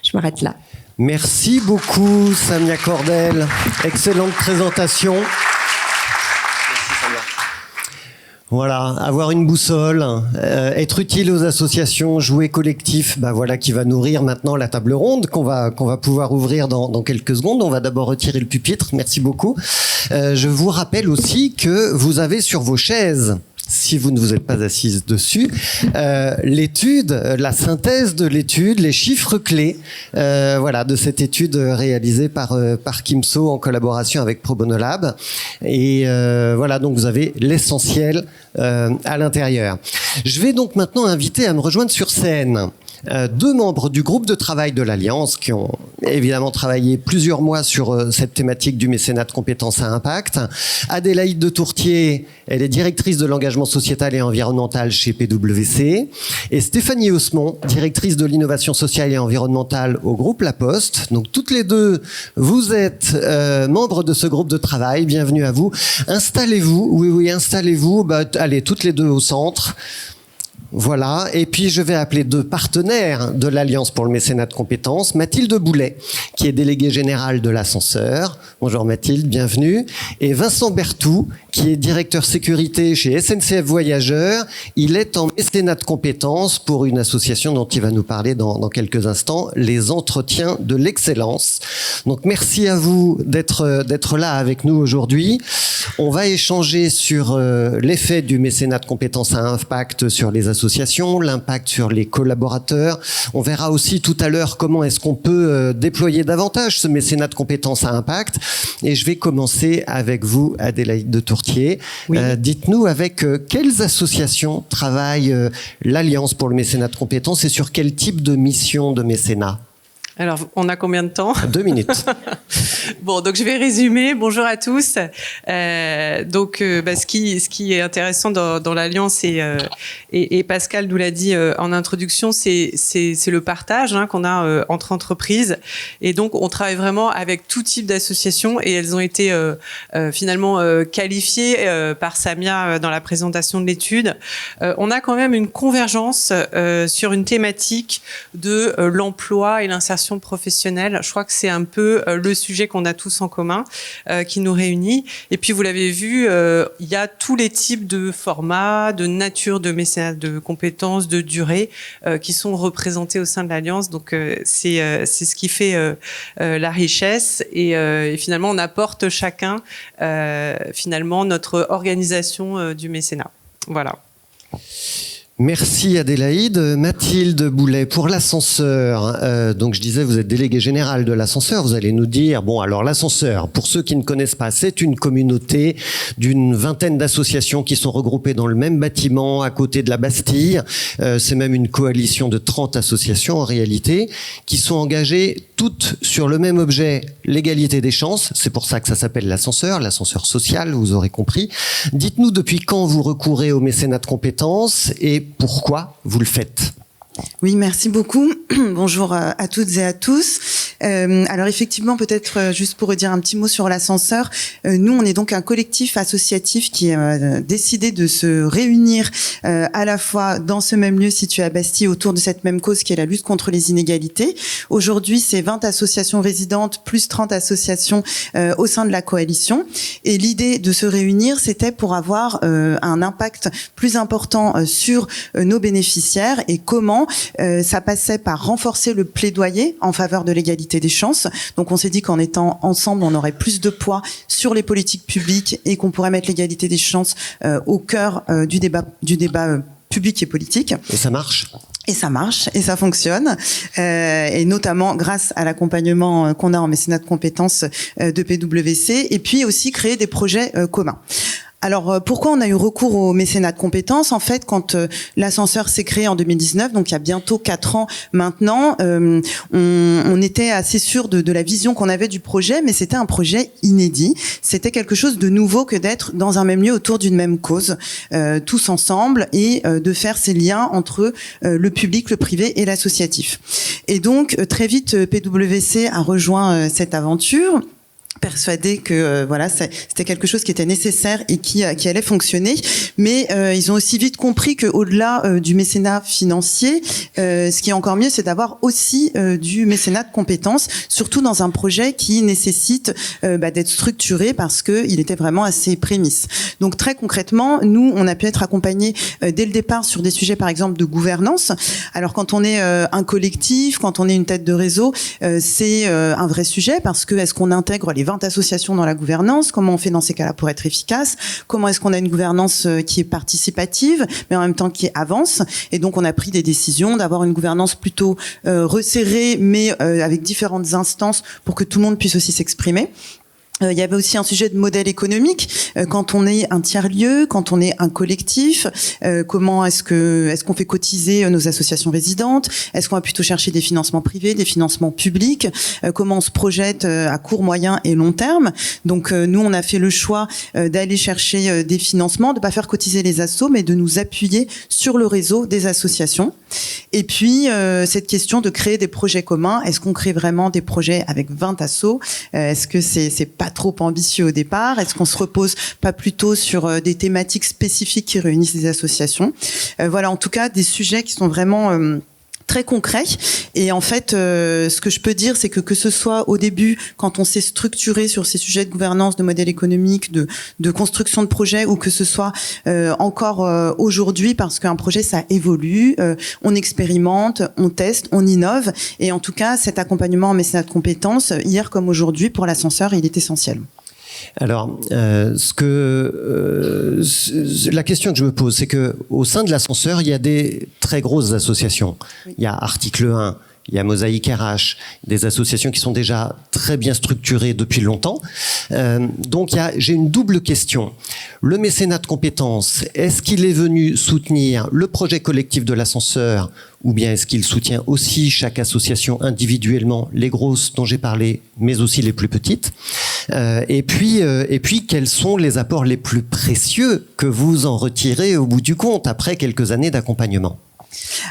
Je m'arrête là. Merci beaucoup, Samia Cordel. Excellente présentation. Voilà, avoir une boussole, être utile aux associations, jouer collectif, voilà qui va nourrir maintenant la table ronde qu'on va pouvoir ouvrir dans quelques secondes. On va d'abord retirer le pupitre. Merci beaucoup. Je vous rappelle aussi que vous avez sur vos chaises, si vous ne vous êtes pas assise dessus, l'étude, la synthèse de l'étude, les chiffres clés, de cette étude réalisée par Kim So en collaboration avec Pro Bono Lab. Et donc vous avez l'essentiel à l'intérieur. Je vais donc maintenant inviter à me rejoindre sur scène deux membres du groupe de travail de l'Alliance qui ont évidemment travaillé plusieurs mois sur cette thématique du mécénat de compétences à impact. Adélaïde de Tourtier, elle est directrice de l'engagement sociétal et environnemental chez PwC. Et Stéphanie Osmond, directrice de l'innovation sociale et environnementale au groupe La Poste. Donc toutes les deux, vous êtes membres de ce groupe de travail. Bienvenue à vous. Installez-vous. Oui, installez-vous. Allez, toutes les deux au centre. Voilà, et puis je vais appeler deux partenaires de l'Alliance pour le mécénat de compétences, Mathilde Boulet, qui est déléguée générale de l'Ascenseur. Bonjour Mathilde, bienvenue. Et Vincent Berthoud, qui est directeur sécurité chez SNCF Voyageurs. Il est en mécénat de compétences pour une association dont il va nous parler dans quelques instants, les Entretiens de l'Excellence. Donc merci à vous d'être là avec nous aujourd'hui. On va échanger sur l'effet du mécénat de compétences à impact sur les associations, l'impact sur les collaborateurs. On verra aussi tout à l'heure comment est-ce qu'on peut déployer davantage ce mécénat de compétences à impact. Et je vais commencer avec vous, Adélaïde de Tourtier. Oui. Dites-nous avec quelles associations travaille l'Alliance pour le mécénat de compétences et sur quel type de mission de mécénat ? Alors, on a combien de temps ? 2 minutes. Bon, donc je vais résumer. Bonjour à tous. Ce qui est intéressant dans l'Alliance et Pascal nous l'a dit en introduction, c'est le partage qu'on a entre entreprises. Et donc, on travaille vraiment avec tout type d'associations et elles ont été finalement qualifiées par Samia dans la présentation de l'étude. On a quand même une convergence sur une thématique de l'emploi et l'insertion professionnelle. Je crois que c'est un peu le sujet qu'on a tous en commun, qui nous réunit. Et puis, vous l'avez vu, il y a tous les types de formats, de nature de mécénat de compétences, de durée, qui sont représentés au sein de l'Alliance. Donc, c'est ce qui fait la richesse. Et finalement, on apporte chacun, finalement, notre organisation du mécénat. Voilà. Merci Adélaïde. Mathilde Boulet, pour l'ascenseur, donc je disais vous êtes déléguée générale de l'ascenseur, vous allez nous dire, bon alors l'ascenseur, pour ceux qui ne connaissent pas, c'est une communauté d'une vingtaine d'associations qui sont regroupées dans le même bâtiment à côté de la Bastille, c'est même une coalition de 30 associations en réalité, qui sont engagées toutes sur le même objet, l'égalité des chances, c'est pour ça que ça s'appelle l'ascenseur social, vous aurez compris. Dites-nous depuis quand vous recourez au mécénat de compétences et pourquoi vous le faites? Oui, merci beaucoup. Bonjour à toutes et à tous. Alors effectivement, peut-être juste pour redire un petit mot sur l'ascenseur, nous on est donc un collectif associatif qui a décidé de se réunir à la fois dans ce même lieu situé à Bastille autour de cette même cause qui est la lutte contre les inégalités. Aujourd'hui, c'est 20 associations résidentes plus 30 associations au sein de la coalition. Et l'idée de se réunir, c'était pour avoir un impact plus important sur nos bénéficiaires et comment ça passait par renforcer le plaidoyer en faveur de l'égalité des chances. Donc on s'est dit qu'en étant ensemble, on aurait plus de poids sur les politiques publiques et qu'on pourrait mettre l'égalité des chances au cœur du débat public et politique. Et ça marche ? Et ça marche, et ça fonctionne, et notamment grâce à l'accompagnement qu'on a en mécénat de compétences de PwC, et puis aussi créer des projets communs. Alors, pourquoi on a eu recours au mécénat de compétences? En fait, quand l'ascenseur s'est créé en 2019, donc il y a bientôt 4 ans maintenant, on était assez sûr de la vision qu'on avait du projet, mais c'était un projet inédit. C'était quelque chose de nouveau que d'être dans un même lieu autour d'une même cause, tous ensemble, et de faire ces liens entre le public, le privé et l'associatif. Et donc, très vite, PwC a rejoint cette aventure, persuadés que voilà, c'était quelque chose qui était nécessaire et qui allait fonctionner, mais ils ont aussi vite compris que au-delà du mécénat financier, ce qui est encore mieux, c'est d'avoir aussi du mécénat de compétences, surtout dans un projet qui nécessite d'être structuré parce que il était vraiment à ses prémices. Donc très concrètement, nous on a pu être accompagnés dès le départ sur des sujets par exemple de gouvernance. Alors quand on est un collectif, quand on est une tête de réseau, c'est un vrai sujet parce que est-ce qu'on intègre les 20 associations dans la gouvernance, comment on fait dans ces cas-là pour être efficace, comment est-ce qu'on a une gouvernance qui est participative, mais en même temps qui avance, et donc on a pris des décisions d'avoir une gouvernance plutôt resserrée, mais avec différentes instances pour que tout le monde puisse aussi s'exprimer. Il y avait aussi un sujet de modèle économique. Quand on est un tiers-lieu, quand on est un collectif, comment est-ce qu'on fait cotiser nos associations résidentes? Est-ce qu'on va plutôt chercher des financements privés, des financements publics? Comment on se projette à court, moyen et long terme? Donc nous, on a fait le choix d'aller chercher des financements, de pas faire cotiser les assos, mais de nous appuyer sur le réseau des associations. Et puis cette question de créer des projets communs. Est-ce qu'on crée vraiment des projets avec 20 assos? Est-ce que c'est pas trop ambitieux au départ? Est-ce qu'on se repose pas plutôt sur des thématiques spécifiques qui réunissent les associations? Voilà, en tout cas, des sujets qui sont vraiment très concret. Et en fait, ce que je peux dire, c'est que ce soit au début, quand on s'est structuré sur ces sujets de gouvernance, de modèle économique, de construction de projet, ou que ce soit encore aujourd'hui, parce qu'un projet, ça évolue, on expérimente, on teste, on innove. Et en tout cas, cet accompagnement en mécénat de compétences, hier comme aujourd'hui, pour l'ascenseur, il est essentiel. Alors, la question que je me pose, c'est que au sein de l'ascenseur, il y a des très grosses associations. Oui. Il y a Article 1, il y a Mosaïque RH, des associations qui sont déjà très bien structurées depuis longtemps. Donc, j'ai une double question. Le mécénat de compétences, est-ce qu'il est venu soutenir le projet collectif de l'ascenseur, ou bien est-ce qu'il soutient aussi chaque association individuellement, les grosses dont j'ai parlé, mais aussi les plus petites? Et puis, quels sont les apports les plus précieux que vous en retirez au bout du compte, après quelques années d'accompagnement?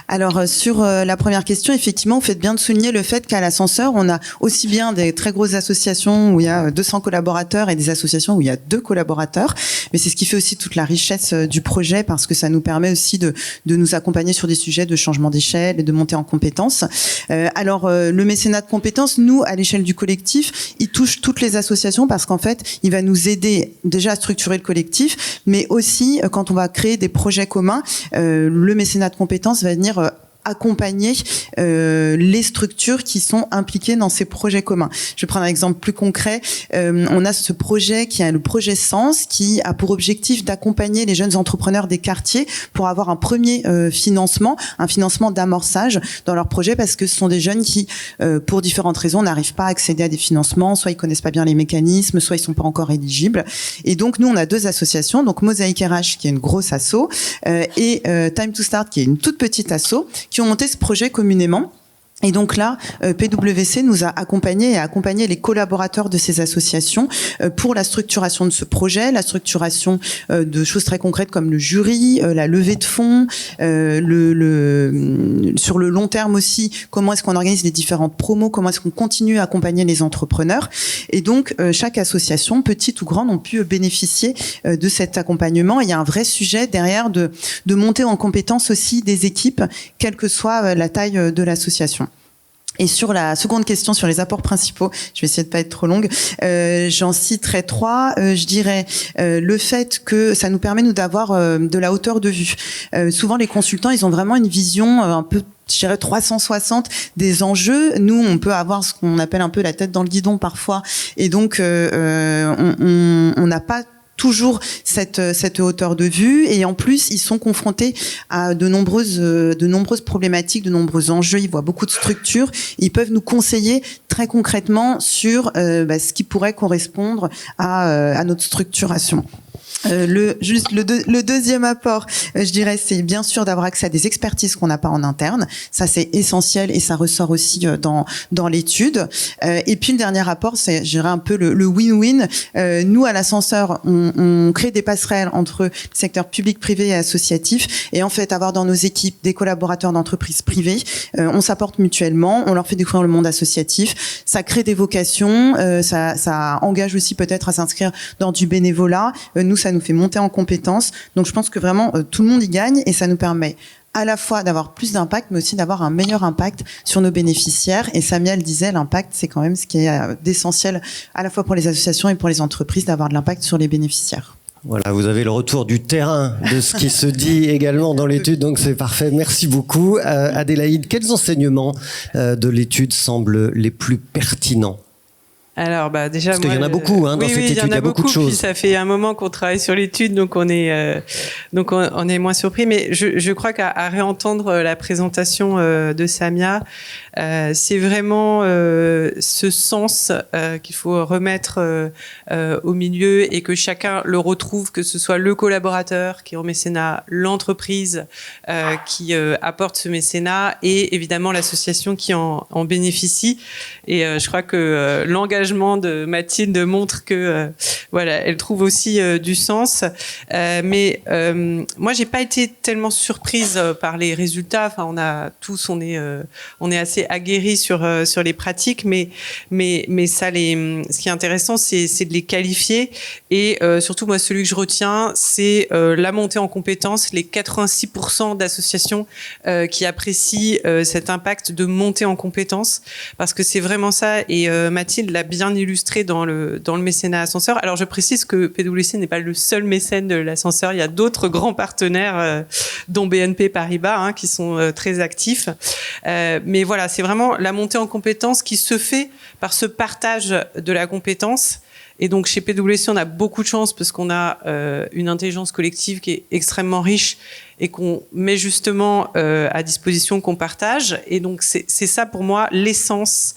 Alors sur la première question, effectivement, vous faites bien de souligner le fait qu'à l'ascenseur, on a aussi bien des très grosses associations où il y a 200 collaborateurs et des associations où il y a 2 collaborateurs. Mais c'est ce qui fait aussi toute la richesse du projet parce que ça nous permet aussi de nous accompagner sur des sujets de changement d'échelle et de montée en compétences. Alors le mécénat de compétences, nous, à l'échelle du collectif, il touche toutes les associations parce qu'en fait, il va nous aider déjà à structurer le collectif, mais aussi quand on va créer des projets communs, le mécénat de compétences va venir accompagner les structures qui sont impliquées dans ces projets communs. Je vais prendre un exemple plus concret. On a ce projet qui est le projet Sens, qui a pour objectif d'accompagner les jeunes entrepreneurs des quartiers pour avoir un premier financement, un financement d'amorçage dans leur projet, parce que ce sont des jeunes qui, pour différentes raisons, n'arrivent pas à accéder à des financements, soit ils connaissent pas bien les mécanismes, soit ils sont pas encore éligibles. Et donc nous, on a 2 associations, donc Mosaïque RH qui est une grosse asso et Time to Start qui est une toute petite asso, qui ont monté ce projet communément. Et donc là, PwC nous a accompagnés et a accompagné les collaborateurs de ces associations pour la structuration de ce projet, la structuration de choses très concrètes comme le jury, la levée de fonds, sur le long terme aussi, comment est-ce qu'on organise les différentes promos, comment est-ce qu'on continue à accompagner les entrepreneurs. Et donc, chaque association, petite ou grande, ont pu bénéficier de cet accompagnement. Et il y a un vrai sujet derrière de monter en compétence aussi des équipes, quelle que soit la taille de l'association. Et sur la seconde question sur les apports principaux, je vais essayer de pas être trop longue, j'en citerai 3. Je dirais le fait que ça nous permet nous d'avoir de la hauteur de vue. Souvent les consultants, ils ont vraiment une vision un peu, je dirais 360 des enjeux. Nous, on peut avoir ce qu'on appelle un peu la tête dans le guidon parfois, et donc on n'a pas toujours cette hauteur de vue, et en plus ils sont confrontés à de nombreuses problématiques, de nombreux enjeux. Ils voient beaucoup de structures, ils peuvent nous conseiller très concrètement sur ce qui pourrait correspondre à notre structuration. Le deuxième apport, je dirais, c'est bien sûr d'avoir accès à des expertises qu'on n'a pas en interne. Ça, c'est essentiel et ça ressort aussi dans l'étude. Et puis le dernier apport, c'est, je dirais, un peu le win-win. Nous, à l'ascenseur, on crée des passerelles entre le secteur public, privé et associatif. Et en fait, avoir dans nos équipes des collaborateurs d'entreprises privées, on s'apporte mutuellement, on leur fait découvrir le monde associatif. Ça crée des vocations, ça engage aussi peut-être à s'inscrire dans du bénévolat. Nous, ça nous fait monter en compétences. Donc je pense que vraiment tout le monde y gagne, et ça nous permet à la fois d'avoir plus d'impact, mais aussi d'avoir un meilleur impact sur nos bénéficiaires. Et Samia le disait, l'impact, c'est quand même ce qui est d'essentiel à la fois pour les associations et pour les entreprises, d'avoir de l'impact sur les bénéficiaires. Voilà, vous avez le retour du terrain de ce qui se dit également dans l'étude, donc c'est parfait. Merci beaucoup. Adélaïde, quels enseignements de l'étude semblent les plus pertinents ? Alors, déjà, parce qu'il y en a beaucoup, dans cette étude, il y a beaucoup de choses. Puis ça fait un moment qu'on travaille sur l'étude, donc on est moins surpris. Mais je crois qu'à réentendre la présentation de Samia, c'est vraiment ce sens qu'il faut remettre au milieu, et que chacun le retrouve, que ce soit le collaborateur qui est en mécénat, l'entreprise qui apporte ce mécénat, et évidemment l'association qui en bénéficie. Et je crois que l'engagement de Mathilde montre que elle trouve aussi du sens. Mais moi, j'ai pas été tellement surprise par les résultats. Enfin, on est assez aguerris sur les pratiques, mais ce qui est intéressant, c'est de les qualifier. Et surtout, moi, celui que je retiens, c'est la montée en compétences. Les 86% d'associations qui apprécient cet impact de montée en compétences, parce que c'est vraiment ça. Et Mathilde l'a bien illustré dans le mécénat ascenseur. Alors je précise que PwC n'est pas le seul mécène de l'ascenseur, il y a d'autres grands partenaires dont BNP Paribas qui sont très actifs. Mais voilà, c'est vraiment la montée en compétences qui se fait par ce partage de la compétence. Et donc chez PwC, on a beaucoup de chance parce qu'on a une intelligence collective qui est extrêmement riche et qu'on met justement à disposition, qu'on partage. Et donc c'est ça pour moi l'essence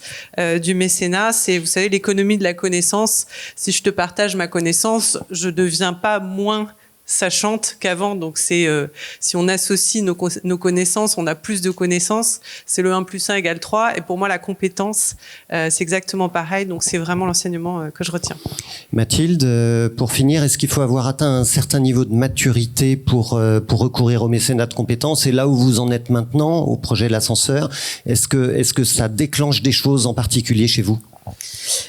du mécénat. C'est, vous savez, l'économie de la connaissance. Si je te partage ma connaissance, je deviens pas moins sachante qu'avant. Donc c'est si on associe nos connaissances, on a plus de connaissances. C'est le 1 + 1 = 3. Et pour moi, la compétence, c'est exactement pareil. Donc c'est vraiment l'enseignement que je retiens. Mathilde, pour finir, est-ce qu'il faut avoir atteint un certain niveau de maturité pour recourir au mécénat de compétences? Et là où vous en êtes maintenant, au projet de l'ascenseur, est-ce que ça déclenche des choses en particulier chez vous?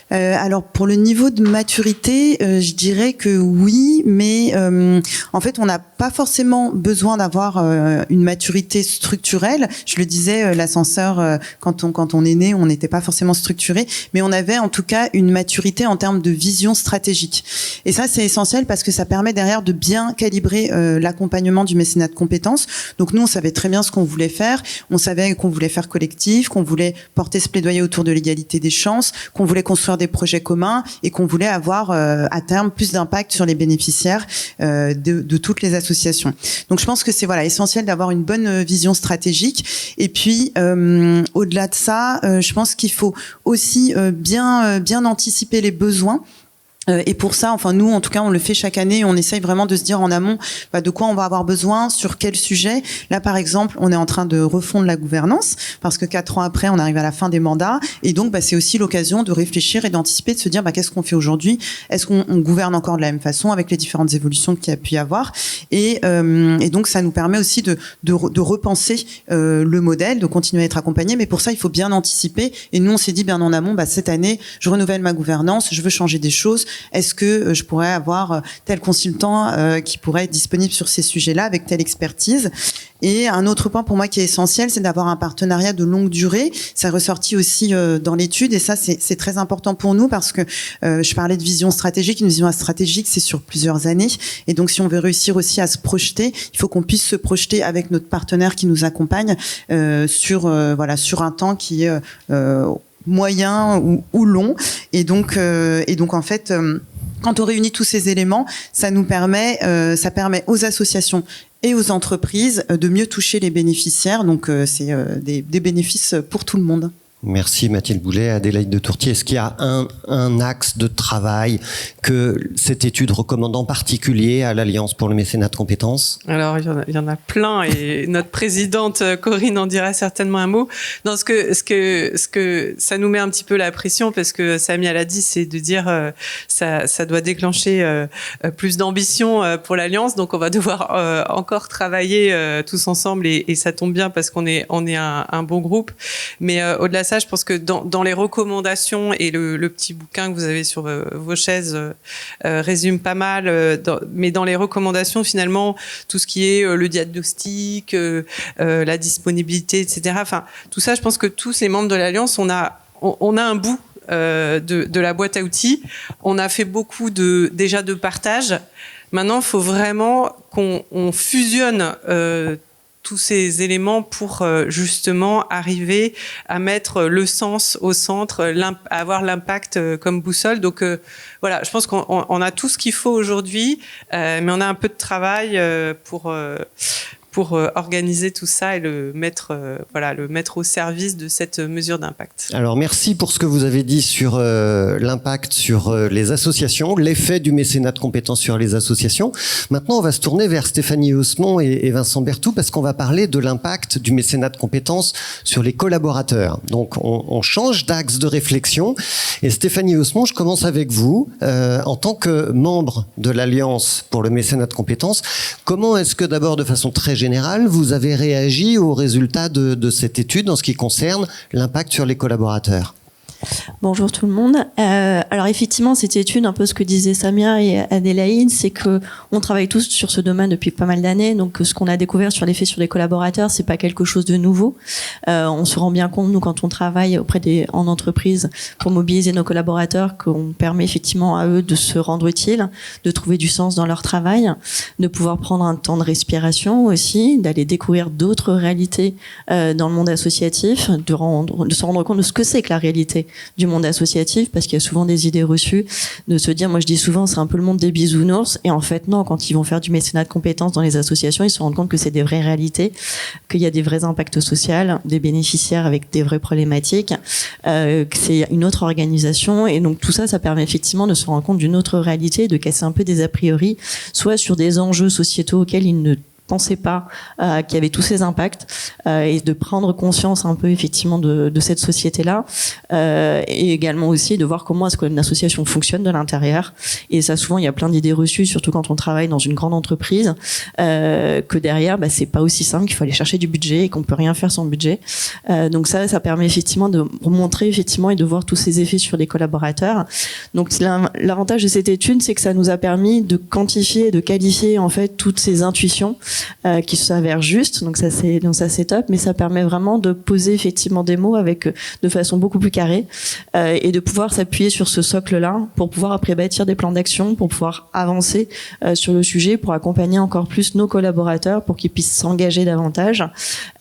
Alors pour le niveau de maturité, je dirais que oui, mais en fait on a pas forcément besoin d'avoir une maturité structurelle. Je le disais, l'ascenseur, quand on est né, on n'était pas forcément structuré, mais on avait en tout cas une maturité en termes de vision stratégique. Et ça, c'est essentiel parce que ça permet derrière de bien calibrer l'accompagnement du mécénat de compétences. Donc nous, on savait très bien ce qu'on voulait faire. On savait qu'on voulait faire collectif, qu'on voulait porter ce plaidoyer autour de l'égalité des chances, qu'on voulait construire des projets communs et qu'on voulait avoir à terme plus d'impact sur les bénéficiaires de toutes les associations. Donc je pense que c'est essentiel d'avoir une bonne vision stratégique. Et puis au-delà de ça, je pense qu'il faut aussi bien anticiper les besoins. Et pour ça, nous, en tout cas, on le fait chaque année. On essaye vraiment de se dire en amont de quoi on va avoir besoin, sur quel sujet. Là, par exemple, on est en train de refondre la gouvernance parce que 4 ans après, on arrive à la fin des mandats. Et donc, c'est aussi l'occasion de réfléchir et d'anticiper, de se dire qu'est-ce qu'on fait aujourd'hui ? Est-ce qu'on gouverne encore de la même façon avec les différentes évolutions qu'il y a pu y avoir ? Et donc, ça nous permet aussi de repenser le modèle, de continuer à être accompagné. Mais pour ça, il faut bien anticiper. Et nous, on s'est dit bien en amont, cette année, je renouvelle ma gouvernance, je veux changer des choses. Est-ce que je pourrais avoir tel consultant qui pourrait être disponible sur ces sujets-là avec telle expertise ? Et un autre point pour moi qui est essentiel, c'est d'avoir un partenariat de longue durée. Ça est ressorti aussi dans l'étude et ça, c'est très important pour nous parce que je parlais de vision stratégique. Une vision stratégique, c'est sur plusieurs années. Et donc, si on veut réussir aussi à se projeter, il faut qu'on puisse se projeter avec notre partenaire qui nous accompagne sur un temps qui est moyen ou long. Et donc en fait, quand on réunit tous ces éléments, ça permet aux associations et aux entreprises de mieux toucher les bénéficiaires. Donc c'est des bénéfices pour tout le monde. Merci Mathilde Boulet. Adélaïde de Tourtier, est-ce qu'il y a un axe de travail que cette étude recommande en particulier à l'Alliance pour le mécénat de compétences ? Alors, il y en a plein et notre présidente Corinne en dira certainement un mot. Non, ce que ça nous met un petit peu la pression parce que Samia l'a dit, c'est de dire ça doit déclencher plus d'ambition pour l'Alliance. Donc, on va devoir encore travailler tous ensemble et ça tombe bien parce qu'on est un bon groupe. Mais au-delà de ça, je pense que dans les recommandations et le petit bouquin que vous avez sur vos chaises résume pas mal. Mais dans les recommandations, finalement, tout ce qui est le diagnostic, la disponibilité, etc. Enfin, tout ça, je pense que tous les membres de l'Alliance, on a un bout de la boîte à outils. On a fait beaucoup déjà de partage. Maintenant, il faut vraiment qu'on fusionne tous ces éléments pour justement arriver à mettre le sens au centre, avoir l'impact comme boussole. Donc voilà, je pense qu'on a tout ce qu'il faut aujourd'hui, mais on a un peu de travail pour organiser tout ça et le mettre au service de cette mesure d'impact. Alors merci pour ce que vous avez dit sur l'impact sur les associations, l'effet du mécénat de compétences sur les associations. Maintenant, on va se tourner vers Stéphanie Haussemont et Vincent Berthoud parce qu'on va parler de l'impact du mécénat de compétences sur les collaborateurs. Donc on change d'axe de réflexion. Et Stéphanie Haussemont, je commence avec vous. En tant que membre de l'Alliance pour le mécénat de compétences, comment est-ce que d'abord de façon très générale, vous avez réagi aux résultats de cette étude en ce qui concerne l'impact sur les collaborateurs ? Bonjour tout le monde. Alors effectivement, cette étude, un peu ce que disaient Samia et Adélaïde, c'est que on travaille tous sur ce domaine depuis pas mal d'années. Donc ce qu'on a découvert sur l'effet sur les collaborateurs, c'est pas quelque chose de nouveau. On se rend bien compte, nous, quand on travaille en entreprise pour mobiliser nos collaborateurs, qu'on permet effectivement à eux de se rendre utiles, de trouver du sens dans leur travail, de pouvoir prendre un temps de respiration aussi, d'aller découvrir d'autres réalités dans le monde associatif, de se rendre compte de ce que c'est que la réalité du monde associatif, parce qu'il y a souvent des idées reçues de se dire, moi je dis souvent c'est un peu le monde des bisounours, et en fait non, quand ils vont faire du mécénat de compétences dans les associations, ils se rendent compte que c'est des vraies réalités, qu'il y a des vrais impacts sociaux, des bénéficiaires avec des vraies problématiques, que c'est une autre organisation, et donc tout ça, ça permet effectivement de se rendre compte d'une autre réalité, de casser un peu des a priori, soit sur des enjeux sociétaux auxquels ils ne pensait pas qu'il y avait tous ces impacts et de prendre conscience un peu effectivement de cette société-là et également aussi de voir comment est-ce qu'une association fonctionne de l'intérieur. Et ça, souvent, il y a plein d'idées reçues, surtout quand on travaille dans une grande entreprise, que derrière, c'est pas aussi simple, qu'il faut aller chercher du budget et qu'on peut rien faire sans budget. Donc ça permet effectivement de montrer effectivement et de voir tous ces effets sur les collaborateurs. Donc l'avantage de cette étude, c'est que ça nous a permis de quantifier et de qualifier en fait toutes ces intuitions qui s'avèrent justes, donc ça c'est top, mais ça permet vraiment de poser effectivement des mots de façon beaucoup plus carrée et de pouvoir s'appuyer sur ce socle-là pour pouvoir après bâtir des plans d'action, pour pouvoir avancer sur le sujet, pour accompagner encore plus nos collaborateurs, pour qu'ils puissent s'engager davantage,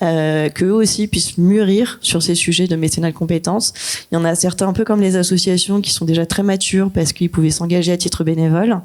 qu'eux aussi puissent mûrir sur ces sujets de mécénat de compétences. Il y en a certains, un peu comme les associations, qui sont déjà très matures parce qu'ils pouvaient s'engager à titre bénévole,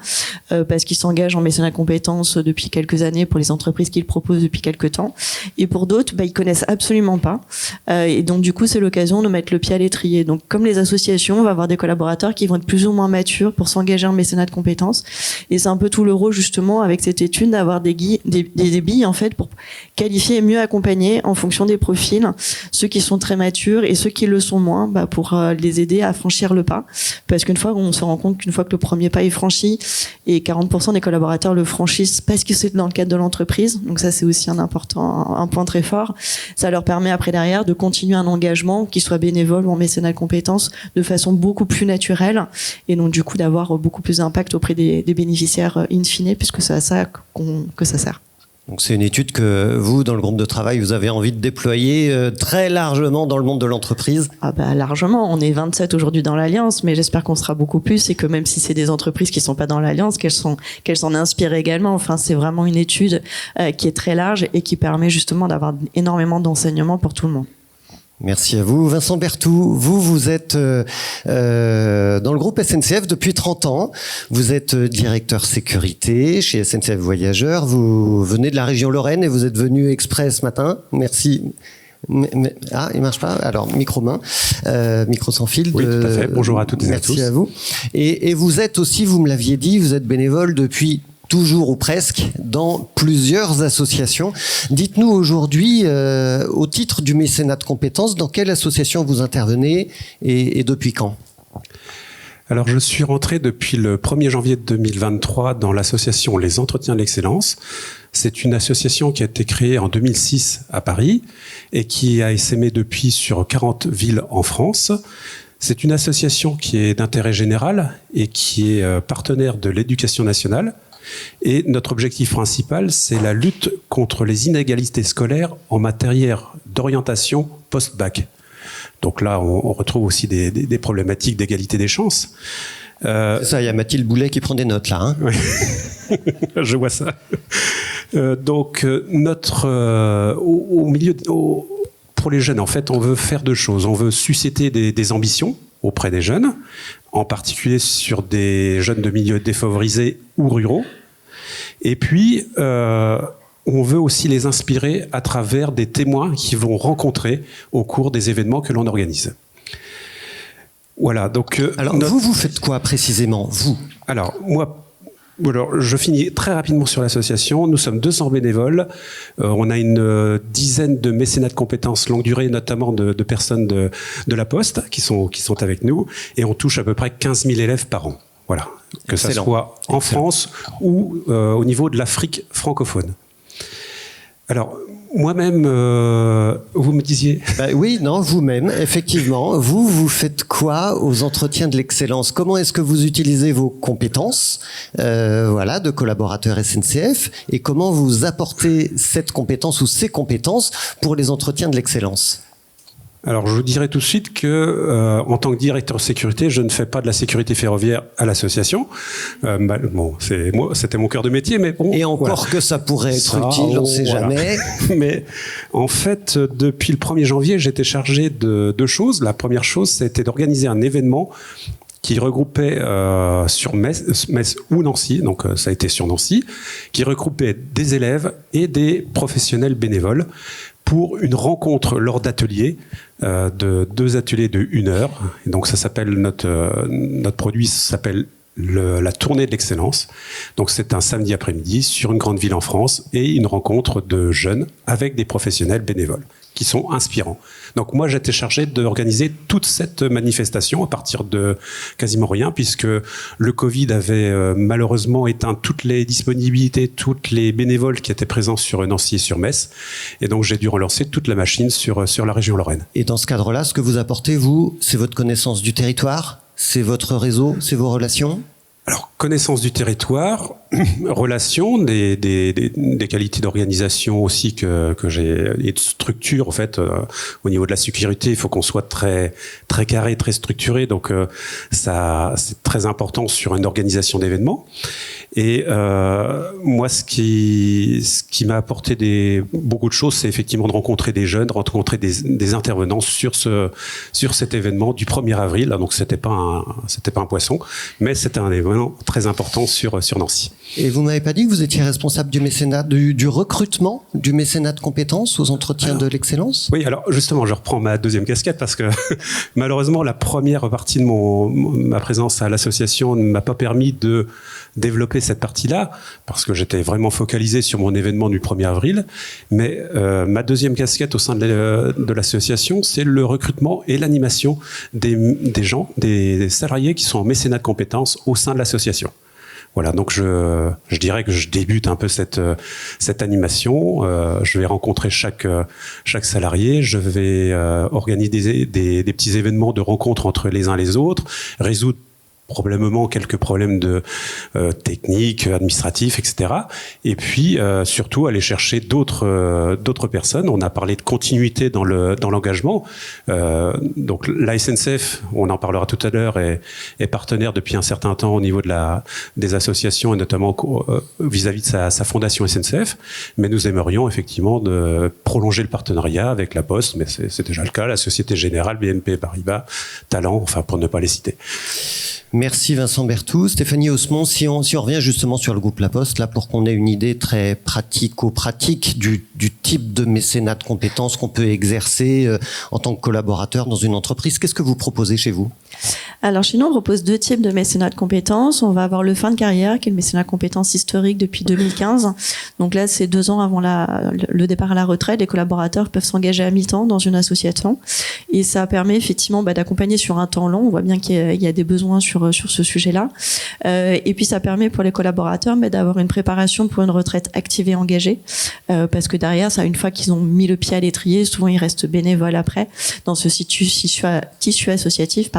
parce qu'ils s'engagent en mécénat de compétences depuis quelques années pour les entreprises qu'ils proposent depuis quelques temps. Et pour d'autres, ils connaissent absolument pas. Et donc, du coup, c'est l'occasion de mettre le pied à l'étrier. Donc, comme les associations, on va avoir des collaborateurs qui vont être plus ou moins matures pour s'engager en mécénat de compétences. Et c'est un peu tout le rôle, justement, avec cette étude, d'avoir des billes, en fait, pour qualifier et mieux accompagner en fonction des profils, ceux qui sont très matures et ceux qui le sont moins, pour les aider à franchir le pas. Parce qu'une fois, on se rend compte qu'une fois que le premier pas est franchi, et 40% des collaborateurs le franchissent parce que c'est dans le cadre de l'entreprise. Donc ça, c'est aussi un point très fort. Ça leur permet après derrière de continuer un engagement, qu'il soit bénévole ou en mécénat de compétences, de façon beaucoup plus naturelle. Et donc, du coup, d'avoir beaucoup plus d'impact auprès des bénéficiaires in fine, puisque c'est à ça que ça sert. Donc c'est une étude que vous, dans le groupe de travail, vous avez envie de déployer très largement dans le monde de l'entreprise. Largement. On est 27 aujourd'hui dans l'Alliance, mais j'espère qu'on sera beaucoup plus et que même si c'est des entreprises qui sont pas dans l'Alliance, qu'elles s'en inspirent également. Enfin, c'est vraiment une étude qui est très large et qui permet justement d'avoir énormément d'enseignements pour tout le monde. Merci à vous. Vincent Berthoud, vous êtes dans le groupe SNCF depuis 30 ans. Vous êtes directeur sécurité chez SNCF Voyageurs. Vous venez de la région Lorraine et vous êtes venu exprès ce matin. Merci. Il marche pas. Alors, micro sans fil. Oui, tout à fait. Bonjour à toutes et à tous. Merci à vous. Et vous êtes aussi, vous me l'aviez dit, vous êtes bénévole depuis toujours ou presque, dans plusieurs associations. Dites-nous aujourd'hui, au titre du mécénat de compétences, dans quelle association vous intervenez et depuis quand ? Alors, je suis rentré depuis le 1er janvier 2023 dans l'association Les Entretiens de l'Excellence. C'est une association qui a été créée en 2006 à Paris et qui a essaimé depuis sur 40 villes en France. C'est une association qui est d'intérêt général et qui est partenaire de l'Éducation nationale. Et notre objectif principal, c'est la lutte contre les inégalités scolaires en matière d'orientation post-bac. Donc là, on retrouve aussi des problématiques d'égalité des chances. C'est ça, il y a Mathilde Boulet qui prend des notes là. Hein. Oui. Je vois ça. Donc, pour les jeunes, en fait, on veut faire deux choses. On veut susciter des ambitions auprès des jeunes, en particulier sur des jeunes de milieux défavorisés ou ruraux. Et puis, on veut aussi les inspirer à travers des témoins qu'ils vont rencontrer au cours des événements que l'on organise. Voilà, donc... Alors, vous faites quoi précisément, vous ? Alors, je finis très rapidement sur l'association. Nous sommes 200 bénévoles. On a une dizaine de mécénats de compétences longue durée, notamment de personnes de la Poste qui sont avec nous. Et on touche à peu près 15 000 élèves par an. Voilà. Que ça soit en France ou au niveau de l'Afrique francophone. Alors, moi-même, vous me disiez... Oui, non, vous-même, effectivement. Vous faites quoi aux entretiens de l'excellence ? Comment est-ce que vous utilisez vos compétences de collaborateurs SNCF et comment vous apportez cette compétence ou ces compétences pour les entretiens de l'excellence ? Alors, je vous dirais tout de suite que, en tant que directeur sécurité, je ne fais pas de la sécurité ferroviaire à l'association. C'était mon cœur de métier, mais bon. Et encore que ça pourrait être utile, on ne sait jamais. Mais en fait, depuis le 1er janvier, j'étais chargé de deux choses. La première chose, c'était d'organiser un événement qui regroupait sur Metz ou Nancy, donc ça a été sur Nancy, qui regroupait des élèves et des professionnels bénévoles pour une rencontre lors d'ateliers, de 2 ateliers de 1 heure. Et donc ça s'appelle notre produit s'appelle la tournée de l'excellence. Donc c'est un samedi après-midi sur une grande ville en France et une rencontre de jeunes avec des professionnels bénévoles qui sont inspirants. Donc moi j'étais chargé d'organiser toute cette manifestation à partir de quasiment rien, puisque le Covid avait malheureusement éteint toutes les disponibilités, toutes les bénévoles qui étaient présents sur Nancy et sur Metz, et donc j'ai dû relancer toute la machine sur la région Lorraine. Et dans ce cadre-là, ce que vous apportez, vous, c'est votre connaissance du territoire, c'est votre réseau, c'est vos relations ? Alors, connaissance du territoire, relations, des qualités d'organisation aussi que j'ai, et de structure, en fait, au niveau de la sécurité, il faut qu'on soit très, très carré, très structuré, donc ça, c'est très important sur une organisation d'événements. Et moi, ce qui m'a apporté beaucoup de choses, c'est effectivement de rencontrer des jeunes, de rencontrer des intervenants sur cet événement du 1er avril. Donc, c'était pas un poisson, mais c'était un événement très important sur Nancy. Et vous m'avez pas dit que vous étiez responsable du mécénat, du recrutement, du mécénat de compétences aux entretiens de l'excellence ? Oui, alors justement, je reprends ma deuxième casquette parce que malheureusement, la première partie de ma présence à l'association ne m'a pas permis de développer cette partie-là, parce que j'étais vraiment focalisé sur mon événement du 1er avril. Mais ma deuxième casquette au sein de l'association, c'est le recrutement et l'animation des gens, des salariés qui sont en mécénat de compétences au sein de l'association. Voilà, donc je dirais que je débute un peu cette animation. Je vais rencontrer chaque salarié, je vais organiser des petits événements de rencontres entre les uns et les autres, résoudre probablement quelques problèmes de techniques, administratifs, etc. Et puis surtout aller chercher d'autres personnes. On a parlé de continuité dans l'engagement. Donc la SNCF, on en parlera tout à l'heure, est partenaire depuis un certain temps au niveau des associations et notamment vis-à-vis de sa fondation SNCF. Mais nous aimerions effectivement de prolonger le partenariat avec la Poste, mais c'est déjà le cas, la Société Générale, BNP Paribas, Talent, enfin pour ne pas les citer. Merci Vincent Berthoud. Stéphanie Osmond, si on revient justement sur le groupe La Poste, là pour qu'on ait une idée très pratico-pratique du type de mécénat de compétences qu'on peut exercer en tant que collaborateur dans une entreprise, qu'est-ce que vous proposez chez vous ? Alors chez nous, on propose 2 types de mécénat de compétences. On va avoir le fin de carrière, qui est le mécénat de compétences historique depuis 2015. Donc là, c'est 2 ans avant le départ à la retraite. Les collaborateurs peuvent s'engager à mi-temps dans une association. Et ça permet effectivement d'accompagner sur un temps long. On voit bien qu'il y a des besoins sur ce sujet-là. Et puis ça permet pour les collaborateurs d'avoir une préparation pour une retraite active et engagée. Parce que derrière, ça, une fois qu'ils ont mis le pied à l'étrier, souvent ils restent bénévoles après dans ce tissu associatif,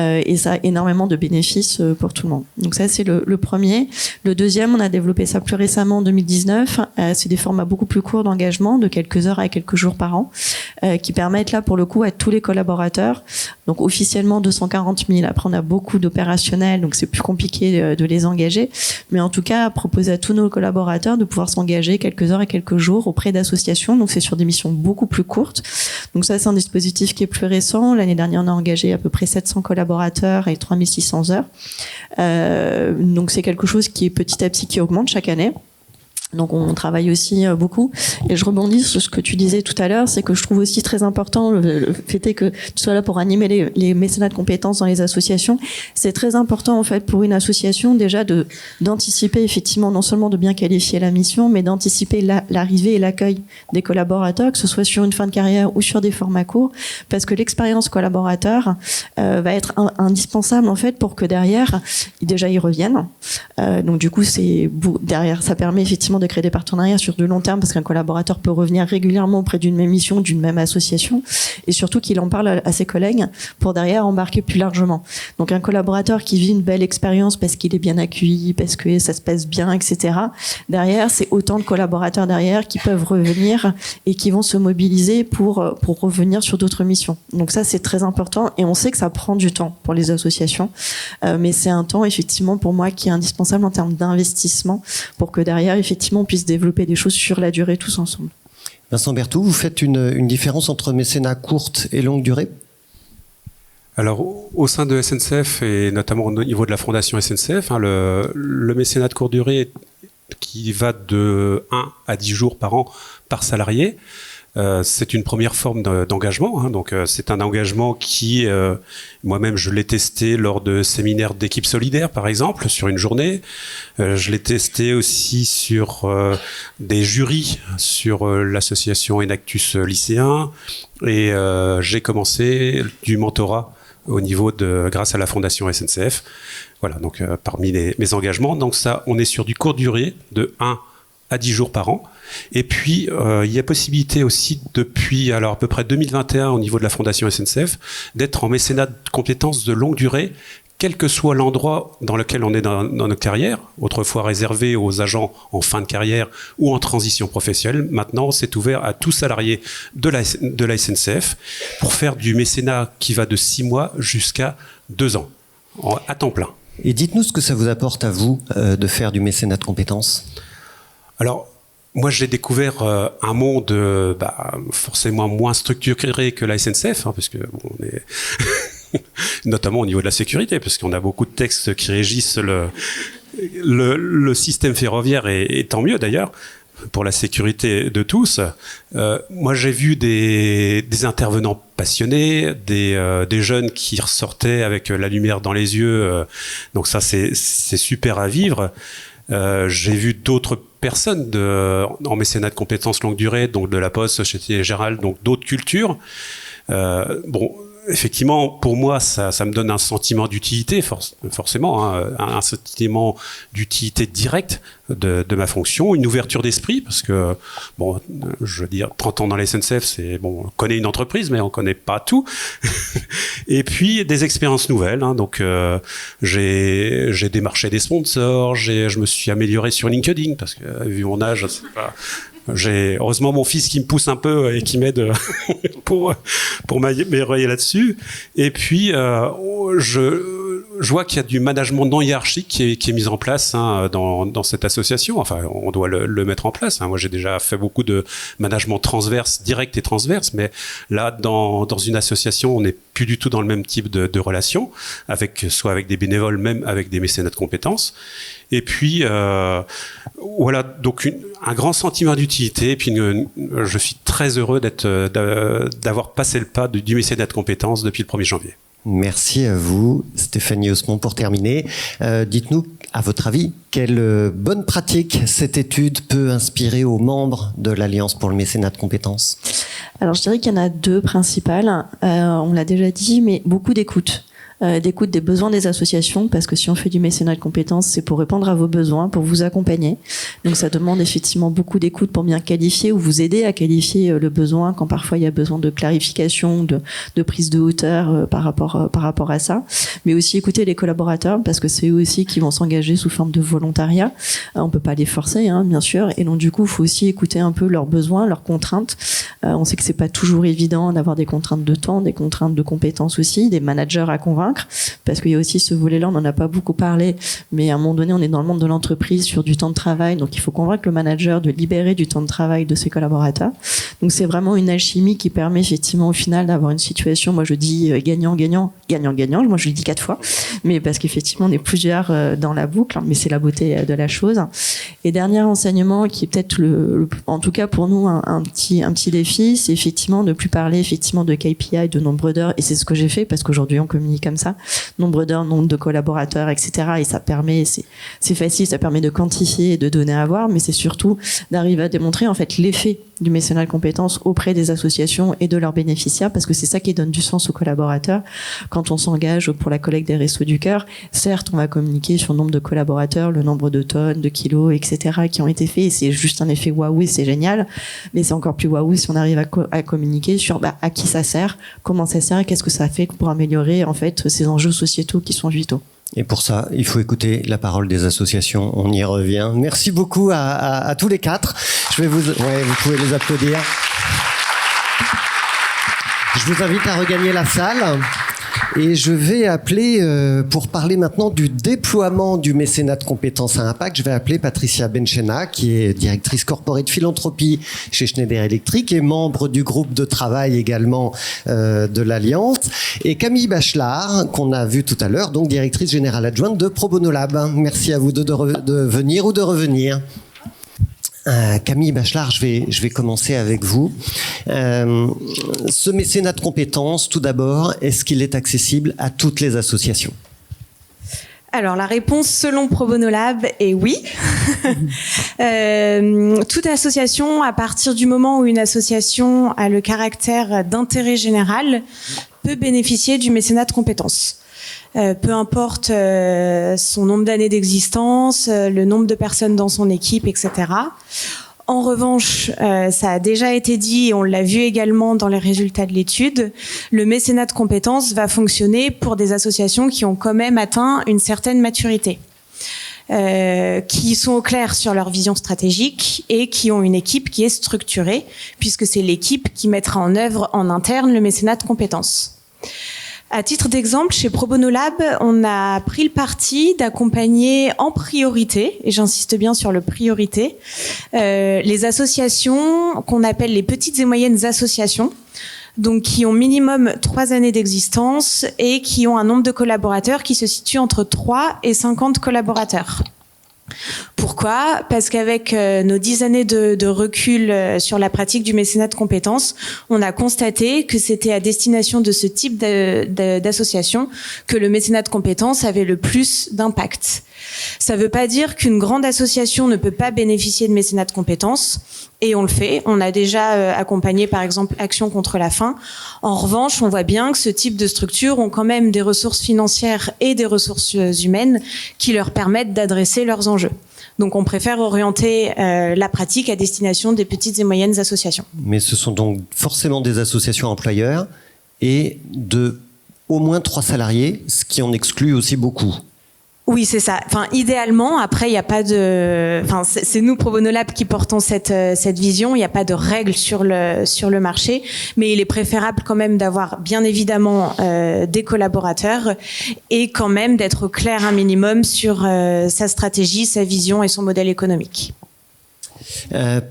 et ça a énormément de bénéfices pour tout le monde. Donc ça, c'est le premier. Le deuxième, on a développé ça plus récemment en 2019. C'est des formats beaucoup plus courts d'engagement, de quelques heures à quelques jours par an, qui permettent là, pour le coup, à tous les collaborateurs. Donc officiellement 240 000. Après, on a beaucoup d'opérationnels, donc c'est plus compliqué de les engager. Mais en tout cas, proposer à tous nos collaborateurs de pouvoir s'engager quelques heures et quelques jours auprès d'associations. Donc c'est sur des missions beaucoup plus courtes. Donc ça, c'est un dispositif qui est plus récent. L'année dernière, on a engagé à peu près 700 collaborateurs et 3600 heures. Donc c'est quelque chose qui est petit à petit qui augmente chaque année. Donc on travaille aussi beaucoup. Et je rebondis sur ce que tu disais tout à l'heure, c'est que je trouve aussi très important le fait est que tu sois là pour animer les mécénats de compétences dans les associations. C'est très important en fait pour une association déjà d'anticiper effectivement non seulement de bien qualifier la mission, mais d'anticiper l'arrivée et l'accueil des collaborateurs, que ce soit sur une fin de carrière ou sur des formats courts, parce que l'expérience collaborateur va être indispensable en fait pour que derrière déjà ils reviennent. Donc du coup derrière ça permet effectivement de créer des partenariats sur de long terme, parce qu'un collaborateur peut revenir régulièrement auprès d'une même mission, d'une même association, et surtout qu'il en parle à ses collègues pour derrière embarquer plus largement. Donc un collaborateur qui vit une belle expérience parce qu'il est bien accueilli, parce que ça se passe bien, etc. Derrière, c'est autant de collaborateurs derrière qui peuvent revenir et qui vont se mobiliser pour revenir sur d'autres missions. Donc ça, c'est très important, et on sait que ça prend du temps pour les associations, mais c'est un temps effectivement pour moi qui est indispensable en termes d'investissement pour que derrière effectivement on puisse développer des choses sur la durée tous ensemble. Vincent Berthoud, vous faites une différence entre mécénat courte et longue durée ? Alors, au sein de SNCF et notamment au niveau de la fondation SNCF, le mécénat de courte durée qui va de 1 à 10 jours par an par salarié, C'est une première forme d'engagement, hein, donc c'est un engagement qui, moi-même, je l'ai testé lors de séminaires d'équipe solidaire, par exemple, sur une journée. Je l'ai testé aussi sur des jurys, sur l'association Enactus lycéen, et j'ai commencé du mentorat au niveau grâce à la Fondation SNCF. Voilà, donc parmi mes engagements. Donc ça, on est sur du court durée, de 1 à 10 jours par an. Et puis, il y a possibilité aussi, depuis alors à peu près 2021, au niveau de la Fondation SNCF, d'être en mécénat de compétences de longue durée, quel que soit l'endroit dans lequel on est dans notre carrière, autrefois réservé aux agents en fin de carrière ou en transition professionnelle. Maintenant, c'est ouvert à tout salarié de la SNCF pour faire du mécénat qui va de 6 mois jusqu'à 2 ans, à temps plein. Et dites-nous ce que ça vous apporte à vous de faire du mécénat de compétences. Alors, moi, j'ai découvert un monde forcément moins structuré que la SNCF, hein, parce que on est notamment au niveau de la sécurité, parce qu'on a beaucoup de textes qui régissent le système ferroviaire, et tant mieux d'ailleurs, pour la sécurité de tous. Moi, j'ai vu des intervenants passionnés, des jeunes qui ressortaient avec la lumière dans les yeux. Donc ça, c'est super à vivre. J'ai vu d'autres personnes en mécénat de compétences longue durée, donc de la Poste, Société Générale, donc d'autres cultures. Effectivement, pour moi, ça me donne un sentiment d'utilité, forcément, hein, un sentiment d'utilité directe de ma fonction, une ouverture d'esprit, parce que, bon, je veux dire, 30 ans dans la SNCF, c'est, bon, on connaît une entreprise, mais on connaît pas tout. Et puis, des expériences nouvelles, hein, donc, j'ai démarché des sponsors, je me suis amélioré sur LinkedIn, parce que, vu mon âge, c'est pas... J'ai heureusement mon fils qui me pousse un peu et qui m'aide pour m'améliorer là-dessus. Et puis je vois qu'il y a du management non hiérarchique qui est mis en place, hein, dans cette association. Enfin, on doit le mettre en place, hein. Moi, j'ai déjà fait beaucoup de management transverse, direct et transverse, mais là, dans une association, on n'est plus du tout dans le même type de relation, soit avec des bénévoles, même avec des mécénats de compétences. Et puis, voilà, donc un grand sentiment d'utilité. Et puis, je suis très heureux d'avoir passé le pas du mécénat de compétences depuis le 1er janvier. Merci à vous, Stéphanie Osmond. Pour terminer, dites-nous, à votre avis, quelle bonne pratique cette étude peut inspirer aux membres de l'Alliance pour le mécénat de compétences ? Alors, je dirais qu'il y en a 2 principales. On l'a déjà dit, mais beaucoup d'écoute. D'écoute des besoins des associations, parce que si on fait du mécénat de compétences, c'est pour répondre à vos besoins, pour vous accompagner. Donc ça demande effectivement beaucoup d'écoute pour bien qualifier ou vous aider à qualifier le besoin quand parfois il y a besoin de clarification, de prise de hauteur par rapport à ça. Mais aussi écouter les collaborateurs, parce que c'est eux aussi qui vont s'engager sous forme de volontariat. On peut pas les forcer, hein, bien sûr. Et donc du coup, il faut aussi écouter un peu leurs besoins, leurs contraintes. On sait que c'est pas toujours évident d'avoir des contraintes de temps, des contraintes de compétences aussi, des managers à convaincre. Parce qu'il y a aussi ce volet-là, on n'en a pas beaucoup parlé, mais à un moment donné, on est dans le monde de l'entreprise sur du temps de travail, donc il faut convaincre le manager de libérer du temps de travail de ses collaborateurs. Donc c'est vraiment une alchimie qui permet effectivement au final d'avoir une situation, moi je dis gagnant-gagnant, gagnant-gagnant, moi je le dis 4 fois, mais parce qu'effectivement on est plusieurs dans la boucle, mais c'est la beauté de la chose. Et dernier enseignement qui est peut-être en tout cas pour nous un petit défi, c'est effectivement de ne plus parler effectivement de KPI, de nombre d'heures, et c'est ce que j'ai fait parce qu'aujourd'hui on communique comme ça, nombre d'heures, nombre de collaborateurs, etc. Et ça permet, c'est facile, ça permet de quantifier et de donner à voir, mais c'est surtout d'arriver à démontrer en fait l'effet du mécénat de compétences auprès des associations et de leurs bénéficiaires, parce que c'est ça qui donne du sens aux collaborateurs. Quand on s'engage pour la collecte des Restos du Cœur, certes, on va communiquer sur le nombre de collaborateurs, le nombre de tonnes, de kilos, etc. qui ont été faits, et c'est juste un effet waouh, c'est génial, mais c'est encore plus waouh si on arrive à communiquer sur à qui ça sert, comment ça sert, et qu'est-ce que ça fait pour améliorer en fait ces enjeux sociétaux qui sont vitaux. Et pour ça, il faut écouter la parole des associations. On y revient. Merci beaucoup à tous les 4. Vous pouvez les applaudir. Je vous invite à regagner la salle. Et je vais appeler, pour parler maintenant du déploiement du mécénat de compétences à impact, je vais appeler Patricia Benchena, qui est directrice corporate philanthropie chez Schneider Electric et membre du groupe de travail également de l'Alliance, et Camille Bachelard, qu'on a vu tout à l'heure, donc directrice générale adjointe de Pro Bono Lab. Merci à vous deux de venir ou de revenir. Camille Bachelard, je vais commencer avec vous. Ce mécénat de compétences, tout d'abord, est-ce qu'il est accessible à toutes les associations ? Alors la réponse selon Pro Bono Lab est oui. Toute association, à partir du moment où une association a le caractère d'intérêt général, peut bénéficier du mécénat de compétences. Peu importe son nombre d'années d'existence, le nombre de personnes dans son équipe, etc. En revanche, ça a déjà été dit et on l'a vu également dans les résultats de l'étude, le mécénat de compétences va fonctionner pour des associations qui ont quand même atteint une certaine maturité, qui sont au clair sur leur vision stratégique et qui ont une équipe qui est structurée, puisque c'est l'équipe qui mettra en œuvre en interne le mécénat de compétences. À titre d'exemple, chez Pro Bono Lab, on a pris le parti d'accompagner en priorité, et j'insiste bien sur le priorité, les associations qu'on appelle les petites et moyennes associations, donc qui ont minimum 3 années d'existence et qui ont un nombre de collaborateurs qui se situe entre 3 et 50 collaborateurs. Pourquoi ? Parce qu'avec nos 10 années de recul sur la pratique du mécénat de compétences, on a constaté que c'était à destination de ce type d'association que le mécénat de compétences avait le plus d'impact. Ça ne veut pas dire qu'une grande association ne peut pas bénéficier de mécénat de compétences, et on le fait. On a déjà accompagné, par exemple, Action contre la faim. En revanche, on voit bien que ce type de structures ont quand même des ressources financières et des ressources humaines qui leur permettent d'adresser leurs enjeux. Donc on préfère orienter la pratique à destination des petites et moyennes associations. Mais ce sont donc forcément des associations employeurs et de au moins 3 salariés, ce qui en exclut aussi beaucoup. Oui, c'est ça. Enfin, idéalement, après, il n'y a pas de... Enfin, c'est nous, Pro Bono Lab, qui portons cette vision. Il n'y a pas de règles sur le marché, mais il est préférable quand même d'avoir, bien évidemment, des collaborateurs et quand même d'être clair un minimum sur sa stratégie, sa vision et son modèle économique.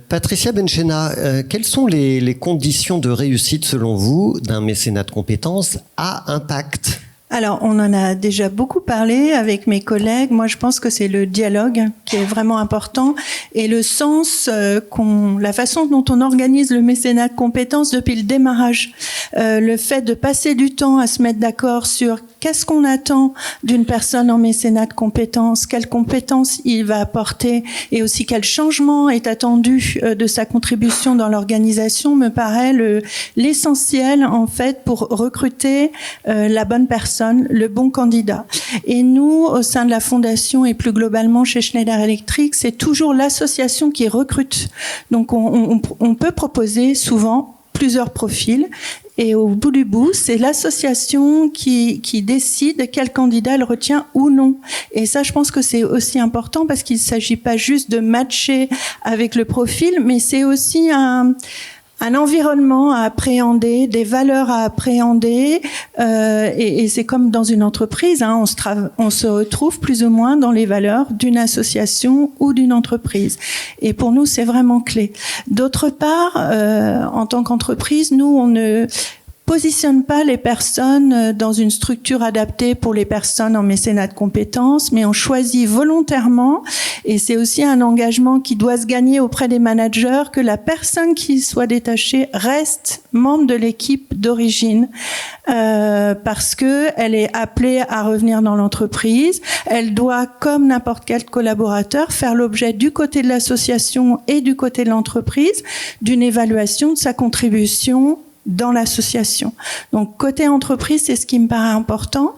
Patricia Benchena, quelles sont les conditions de réussite, selon vous, d'un mécénat de compétences à impact ? Alors, on en a déjà beaucoup parlé avec mes collègues. Moi, je pense que c'est le dialogue qui est vraiment important et le sens la façon dont on organise le mécénat de compétences depuis le démarrage. Le fait de passer du temps à se mettre d'accord sur qu'est-ce qu'on attend d'une personne en mécénat de compétences, quelles compétences il va apporter et aussi quel changement est attendu de sa contribution dans l'organisation me paraît l'essentiel en fait pour recruter la bonne personne, le bon candidat. Et nous, au sein de la Fondation et plus globalement chez Schneider Electric, c'est toujours l'association qui recrute. Donc on peut proposer souvent plusieurs profils. Et au bout du bout, c'est l'association qui décide quel candidat elle retient ou non. Et ça, je pense que c'est aussi important parce qu'il ne s'agit pas juste de matcher avec le profil, mais c'est aussi un environnement à appréhender, des valeurs à appréhender, et c'est comme dans une entreprise, hein, on se retrouve plus ou moins dans les valeurs d'une association ou d'une entreprise. Et pour nous, c'est vraiment clé. D'autre part, en tant qu'entreprise, nous, on ne positionne pas les personnes dans une structure adaptée pour les personnes en mécénat de compétences, mais on choisit volontairement, et c'est aussi un engagement qui doit se gagner auprès des managers, que la personne qui soit détachée reste membre de l'équipe d'origine, parce que elle est appelée à revenir dans l'entreprise. Elle doit, comme n'importe quel collaborateur, faire l'objet du côté de l'association et du côté de l'entreprise d'une évaluation de sa contribution dans l'association. Donc côté entreprise, c'est ce qui me paraît important.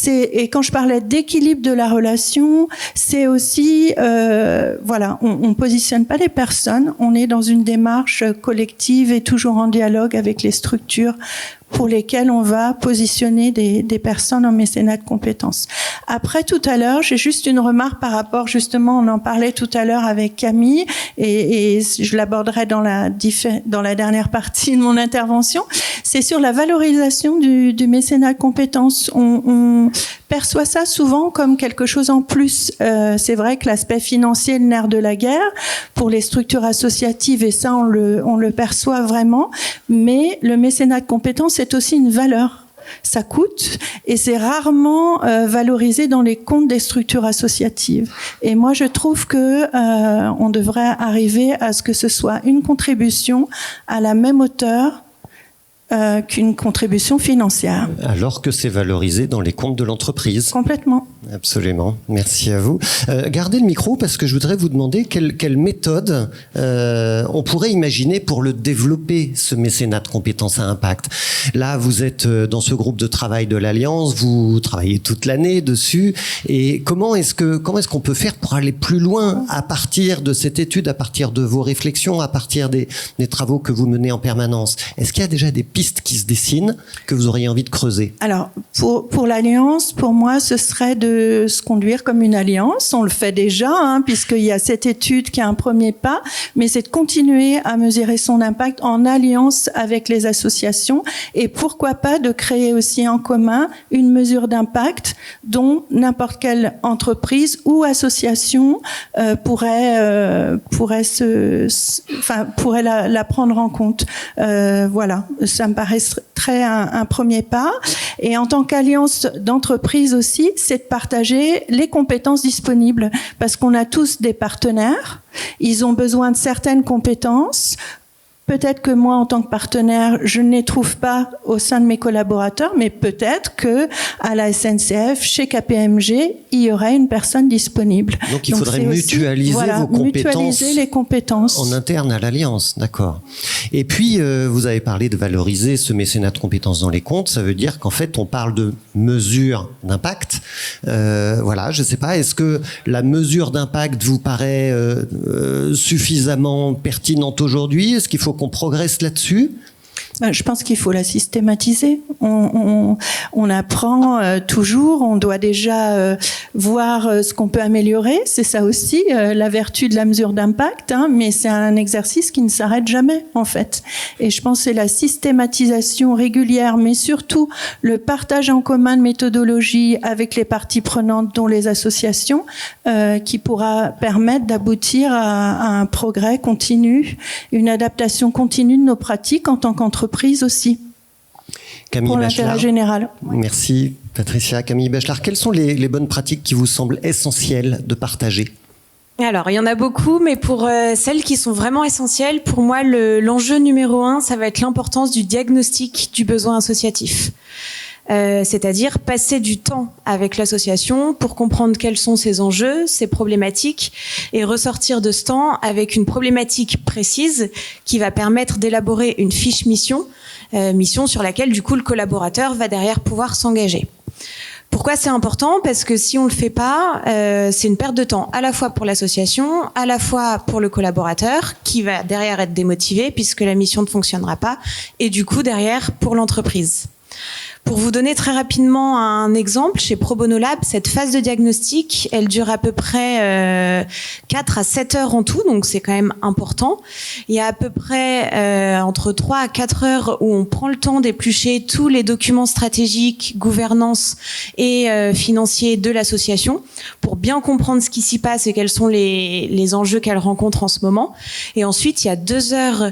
Et quand je parlais d'équilibre de la relation, c'est aussi on positionne pas les personnes, on est dans une démarche collective et toujours en dialogue avec les structures pour lesquelles on va positionner des personnes en mécénat de compétences. Après, tout à l'heure, j'ai juste une remarque par rapport, justement, on en parlait tout à l'heure avec Camille, et je l'aborderai dans la dernière partie de mon intervention, c'est sur la valorisation du mécénat de compétences. On perçoit ça souvent comme quelque chose en plus. C'est vrai que l'aspect financier est le nerf de la guerre pour les structures associatives, et ça, on le perçoit vraiment, mais le mécénat de compétences, c'est aussi une valeur. ça coûte, et c'est rarement valorisé dans les comptes des structures associatives. Et moi, je trouve que on devrait arriver à ce que ce soit une contribution à la même hauteur qu'une contribution financière. Alors que c'est valorisé dans les comptes de l'entreprise. Complètement. Absolument. Merci à vous. Gardez le micro parce que je voudrais vous demander quelle méthode on pourrait imaginer pour le développer, ce mécénat de compétences à impact. Là, vous êtes dans ce groupe de travail de l'Alliance, vous travaillez toute l'année dessus. Et comment est-ce qu'on peut faire pour aller plus loin à partir de cette étude, à partir de vos réflexions, à partir des travaux que vous menez en permanence? Est-ce qu'il y a déjà des pistes qui se dessinent que vous auriez envie de creuser? Alors, pour l'Alliance, pour moi, ce serait de se conduire comme une alliance. On le fait déjà, puisqu'il y a cette étude qui est un premier pas, mais c'est de continuer à mesurer son impact en alliance avec les associations et pourquoi pas de créer aussi en commun une mesure d'impact dont n'importe quelle entreprise ou association pourrait la prendre en compte. Voilà, ça me paraîtrait un premier pas. Et en tant qu'alliance d'entreprise aussi, c'est de partager les compétences disponibles, parce qu'on a tous des partenaires, ils ont besoin de certaines compétences. Peut-être que moi, en tant que partenaire, je ne les trouve pas au sein de mes collaborateurs, mais peut-être que à la SNCF, chez KPMG, il y aurait une personne disponible. Donc il faudrait mutualiser vos compétences. Mutualiser les compétences. En interne à l'Alliance, d'accord. Et puis, vous avez parlé de valoriser ce mécénat de compétences dans les comptes. Ça veut dire qu'en fait, on parle de mesure d'impact. Voilà, je ne sais pas, est-ce que la mesure d'impact vous paraît suffisamment pertinente aujourd'hui? Est-ce qu'il faut qu'on progresse là-dessus? Je pense qu'il faut la systématiser. On apprend toujours, on doit déjà voir ce qu'on peut améliorer. C'est ça aussi la vertu de la mesure d'impact, mais c'est un exercice qui ne s'arrête jamais en fait. Et je pense que c'est la systématisation régulière, mais surtout le partage en commun de méthodologies avec les parties prenantes, dont les associations, qui pourra permettre d'aboutir à un progrès continu, une adaptation continue de nos pratiques en tant qu'entreprise aussi. Camille pour l'intérêt général. Merci Patricia. Camille Bachelard, quelles sont les bonnes pratiques qui vous semblent essentielles de partager? Alors, il y en a beaucoup, mais pour celles qui sont vraiment essentielles, pour moi, l'enjeu numéro 1, ça va être l'importance du diagnostic du besoin associatif. C'est-à-dire passer du temps avec l'association pour comprendre quels sont ses enjeux, ses problématiques, et ressortir de ce temps avec une problématique précise qui va permettre d'élaborer une fiche mission, mission sur laquelle du coup le collaborateur va derrière pouvoir s'engager. Pourquoi c'est important? Parce que si on le fait pas, c'est une perte de temps à la fois pour l'association, à la fois pour le collaborateur qui va derrière être démotivé puisque la mission ne fonctionnera pas, et du coup derrière pour l'entreprise. Pour vous donner très rapidement un exemple, chez Pro Bono Lab, cette phase de diagnostic, elle dure à peu près 4 à 7 heures en tout, donc c'est quand même important. Il y a à peu près entre 3 à 4 heures où on prend le temps d'éplucher tous les documents stratégiques, gouvernance et financiers de l'association pour bien comprendre ce qui s'y passe et quels sont les enjeux qu'elle rencontre en ce moment. Et ensuite, il y a 2 heures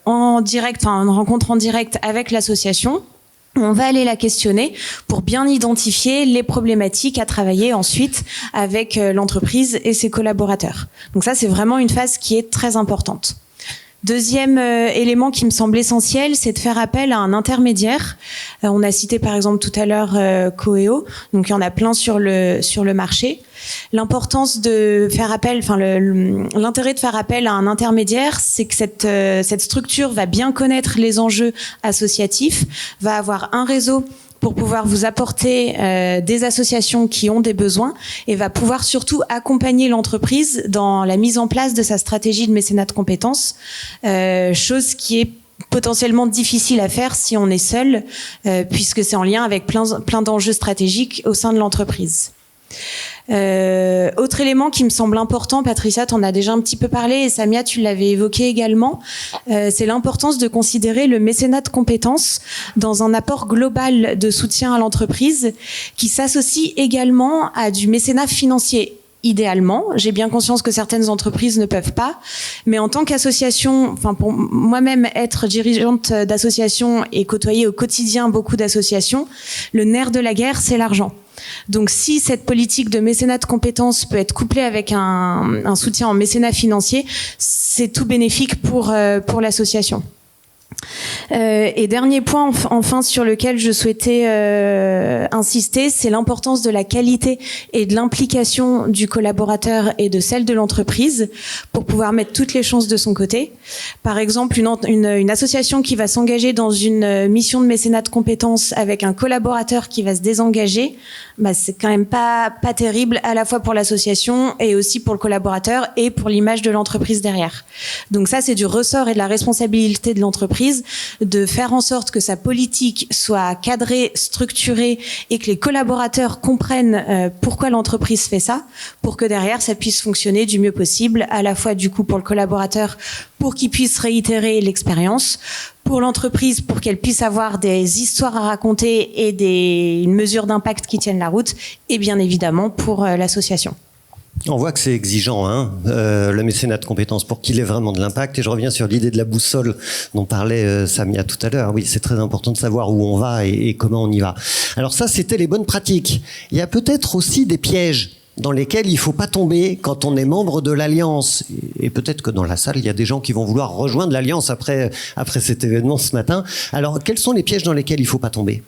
en direct, enfin une rencontre en direct avec l'association. On va aller la questionner pour bien identifier les problématiques à travailler ensuite avec l'entreprise et ses collaborateurs. Donc ça, c'est vraiment une phase qui est très importante. Deuxième élément qui me semble essentiel, c'est de faire appel à un intermédiaire. On a cité par exemple tout à l'heure Coeo, donc il y en a plein sur le marché. L'importance de faire appel, enfin l'intérêt de faire appel à un intermédiaire, c'est que cette structure va bien connaître les enjeux associatifs, va avoir un réseau pour pouvoir vous apporter des associations qui ont des besoins et va pouvoir surtout accompagner l'entreprise dans la mise en place de sa stratégie de mécénat de compétences, chose qui est potentiellement difficile à faire si on est seul, puisque c'est en lien avec plein d'enjeux stratégiques au sein de l'entreprise. Autre élément qui me semble important, Patricia, t'en as déjà un petit peu parlé, et Samia, tu l'avais évoqué également, c'est l'importance de considérer le mécénat de compétences dans un apport global de soutien à l'entreprise qui s'associe également à du mécénat financier idéalement. J'ai bien conscience que certaines entreprises ne peuvent pas, mais en tant qu'association, enfin pour moi-même être dirigeante d'association et côtoyer au quotidien beaucoup d'associations, le nerf de la guerre, c'est l'argent. Donc si cette politique de mécénat de compétences peut être couplée avec un soutien en mécénat financier, c'est tout bénéfique pour l'association. Et dernier point enfin sur lequel je souhaitais insister, c'est l'importance de la qualité et de l'implication du collaborateur et de celle de l'entreprise pour pouvoir mettre toutes les chances de son côté. Par exemple, une association qui va s'engager dans une mission de mécénat de compétences avec un collaborateur qui va se désengager, bah c'est quand même pas terrible à la fois pour l'association et aussi pour le collaborateur et pour l'image de l'entreprise derrière. Donc ça, c'est du ressort et de la responsabilité de l'entreprise de faire en sorte que sa politique soit cadrée, structurée et que les collaborateurs comprennent pourquoi l'entreprise fait ça pour que derrière ça puisse fonctionner du mieux possible, à la fois du coup pour le collaborateur pour qu'il puisse réitérer l'expérience, pour l'entreprise pour qu'elle puisse avoir des histoires à raconter et une mesure d'impact qui tienne la route et bien évidemment pour l'association. On voit que c'est exigeant, hein, le mécénat de compétences, pour qu'il ait vraiment de l'impact. Et je reviens sur l'idée de la boussole dont parlait Samia tout à l'heure. Oui, c'est très important de savoir où on va et comment on y va. Alors ça, c'était les bonnes pratiques. Il y a peut-être aussi des pièges dans lesquels il ne faut pas tomber quand on est membre de l'Alliance. Et peut-être que dans la salle, il y a des gens qui vont vouloir rejoindre l'Alliance après cet événement ce matin. Alors, quels sont les pièges dans lesquels il ne faut pas tomber ?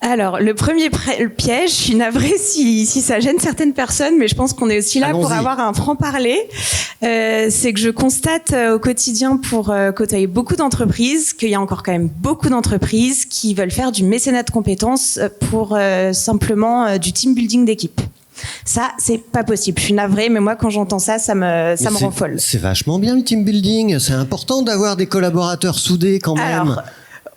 Alors, le premier piège, je suis navrée si ça gêne certaines personnes, mais je pense qu'on est aussi là pour avoir un franc-parler. C'est que je constate au quotidien pour côtoyer beaucoup d'entreprises qu'il y a encore quand même beaucoup d'entreprises qui veulent faire du mécénat de compétences pour simplement du team building d'équipe. Ça, c'est pas possible. Je suis navrée, mais moi, quand j'entends ça, ça me rend folle. C'est vachement bien le team building. C'est important d'avoir des collaborateurs soudés quand même. Alors,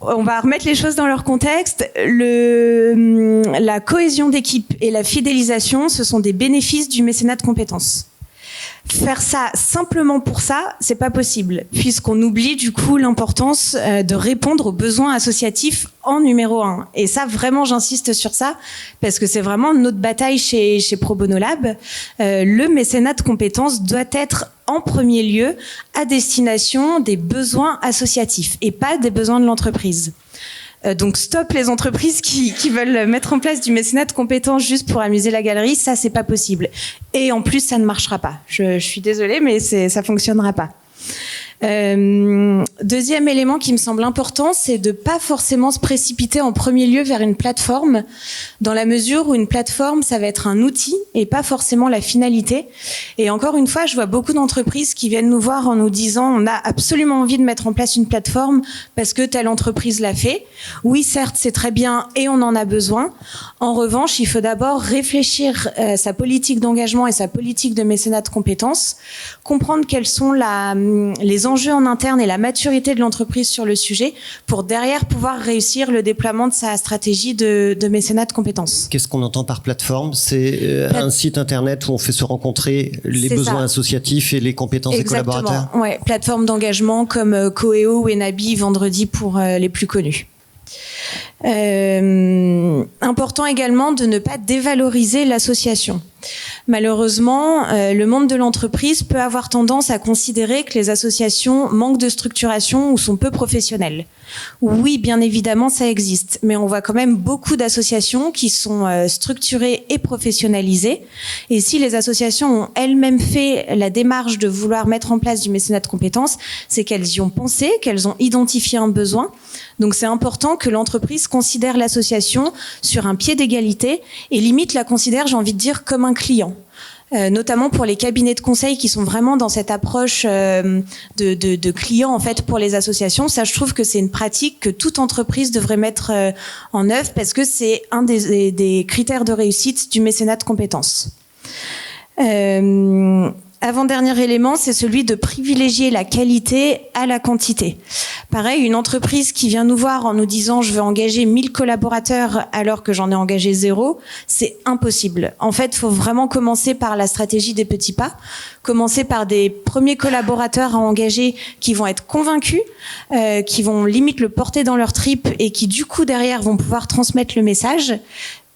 on va remettre les choses dans leur contexte. La cohésion d'équipe et la fidélisation, ce sont des bénéfices du mécénat de compétences. Faire ça simplement pour ça, c'est pas possible, puisqu'on oublie du coup l'importance de répondre aux besoins associatifs en numéro 1. Et ça, vraiment, j'insiste sur ça, parce que c'est vraiment notre bataille chez Pro Bono Lab. Le mécénat de compétences doit être en premier lieu à destination des besoins associatifs et pas des besoins de l'entreprise. Donc stop les entreprises qui veulent mettre en place du mécénat de compétences juste pour amuser la galerie, ça c'est pas possible. Et en plus ça ne marchera pas. Je suis désolée mais ça fonctionnera pas. Deuxième élément qui me semble important, c'est de pas forcément se précipiter en premier lieu vers une plateforme, dans la mesure où une plateforme, ça va être un outil et pas forcément la finalité. Et encore une fois, je vois beaucoup d'entreprises qui viennent nous voir en nous disant on a absolument envie de mettre en place une plateforme parce que telle entreprise l'a fait. Oui, certes, c'est très bien et on en a besoin. En revanche, il faut d'abord réfléchir sa politique d'engagement et sa politique de mécénat de compétences, comprendre quels sont les enjeux en interne et la maturité de l'entreprise sur le sujet pour derrière pouvoir réussir le déploiement de sa stratégie de mécénat de compétences. Qu'est-ce qu'on entend par plateforme ? C'est un site internet où on fait se rencontrer les besoins associatifs et les compétences des collaborateurs ? Ouais, plateforme d'engagement comme Coeo ou Enabi vendredi pour les plus connus. Important également de ne pas dévaloriser l'association. Malheureusement, le monde de l'entreprise peut avoir tendance à considérer que les associations manquent de structuration ou sont peu professionnelles. Oui, bien évidemment, ça existe, mais on voit quand même beaucoup d'associations qui sont structurées et professionnalisées. Et si les associations ont elles-mêmes fait la démarche de vouloir mettre en place du mécénat de compétences, c'est qu'elles y ont pensé, qu'elles ont identifié un besoin. Donc c'est important que l'entreprise considère l'association sur un pied d'égalité et limite la considère, j'ai envie de dire, comme un client. Notamment pour les cabinets de conseil qui sont vraiment dans cette approche de clients en fait pour les associations. Ça, je trouve que c'est une pratique que toute entreprise devrait mettre en œuvre parce que c'est un des critères de réussite du mécénat de compétences. Avant-dernier élément, c'est celui de privilégier la qualité à la quantité. Pareil, une entreprise qui vient nous voir en nous disant « je veux engager 1000 collaborateurs alors que j'en ai engagé 0 », c'est impossible. En fait, il faut vraiment commencer par la stratégie des petits pas, commencer par des premiers collaborateurs à engager qui vont être convaincus, qui vont limite le porter dans leur tripes et qui du coup derrière vont pouvoir transmettre le message.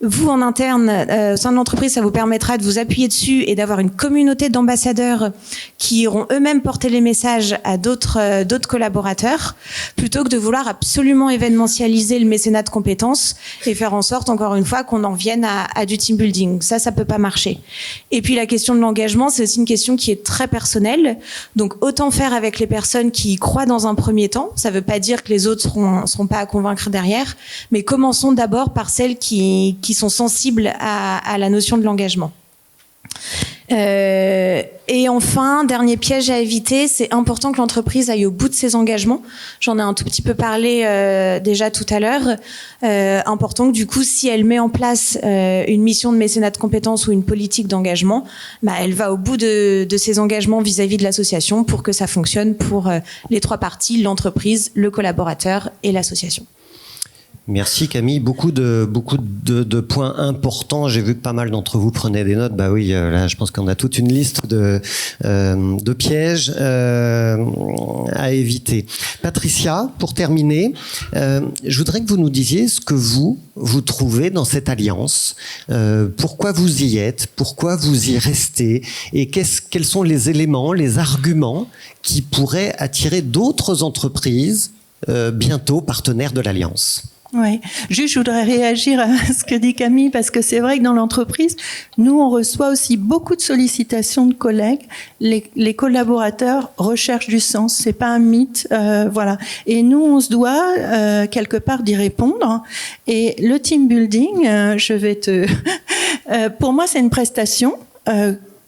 vous, en interne, au sein de l'entreprise, ça vous permettra de vous appuyer dessus et d'avoir une communauté d'ambassadeurs qui iront eux-mêmes porter les messages à d'autres collaborateurs, plutôt que de vouloir absolument événementialiser le mécénat de compétences et faire en sorte, encore une fois, qu'on en vienne à du team building. Ça peut pas marcher. Et puis la question de l'engagement, c'est aussi une question qui est très personnelle. Donc autant faire avec les personnes qui y croient dans un premier temps. Ça veut pas dire que les autres seront pas à convaincre derrière, mais commençons d'abord par celles qui sont sensibles à la notion de l'engagement. Et enfin, dernier piège à éviter, c'est important que l'entreprise aille au bout de ses engagements. J'en ai un tout petit peu parlé déjà tout à l'heure. Important que du coup, si elle met en place une mission de mécénat de compétences ou une politique d'engagement, elle va au bout de ses engagements vis-à-vis de l'association pour que ça fonctionne pour les trois parties, l'entreprise, le collaborateur et l'association. Merci Camille, beaucoup de points importants. J'ai vu que pas mal d'entre vous prenaient des notes. Bah oui, là, je pense qu'on a toute une liste de pièges à éviter. Patricia, pour terminer, je voudrais que vous nous disiez ce que vous trouvez dans cette alliance. Pourquoi vous y êtes, pourquoi vous y restez, et quels sont les éléments, les arguments qui pourraient attirer d'autres entreprises bientôt partenaires de l'alliance. Oui, juste je voudrais réagir à ce que dit Camille, parce que c'est vrai que dans l'entreprise, nous on reçoit aussi beaucoup de sollicitations de collègues. Les collaborateurs recherchent du sens, c'est pas un mythe, voilà. Et nous on se doit quelque part d'y répondre. Et le team building, pour moi c'est une prestation.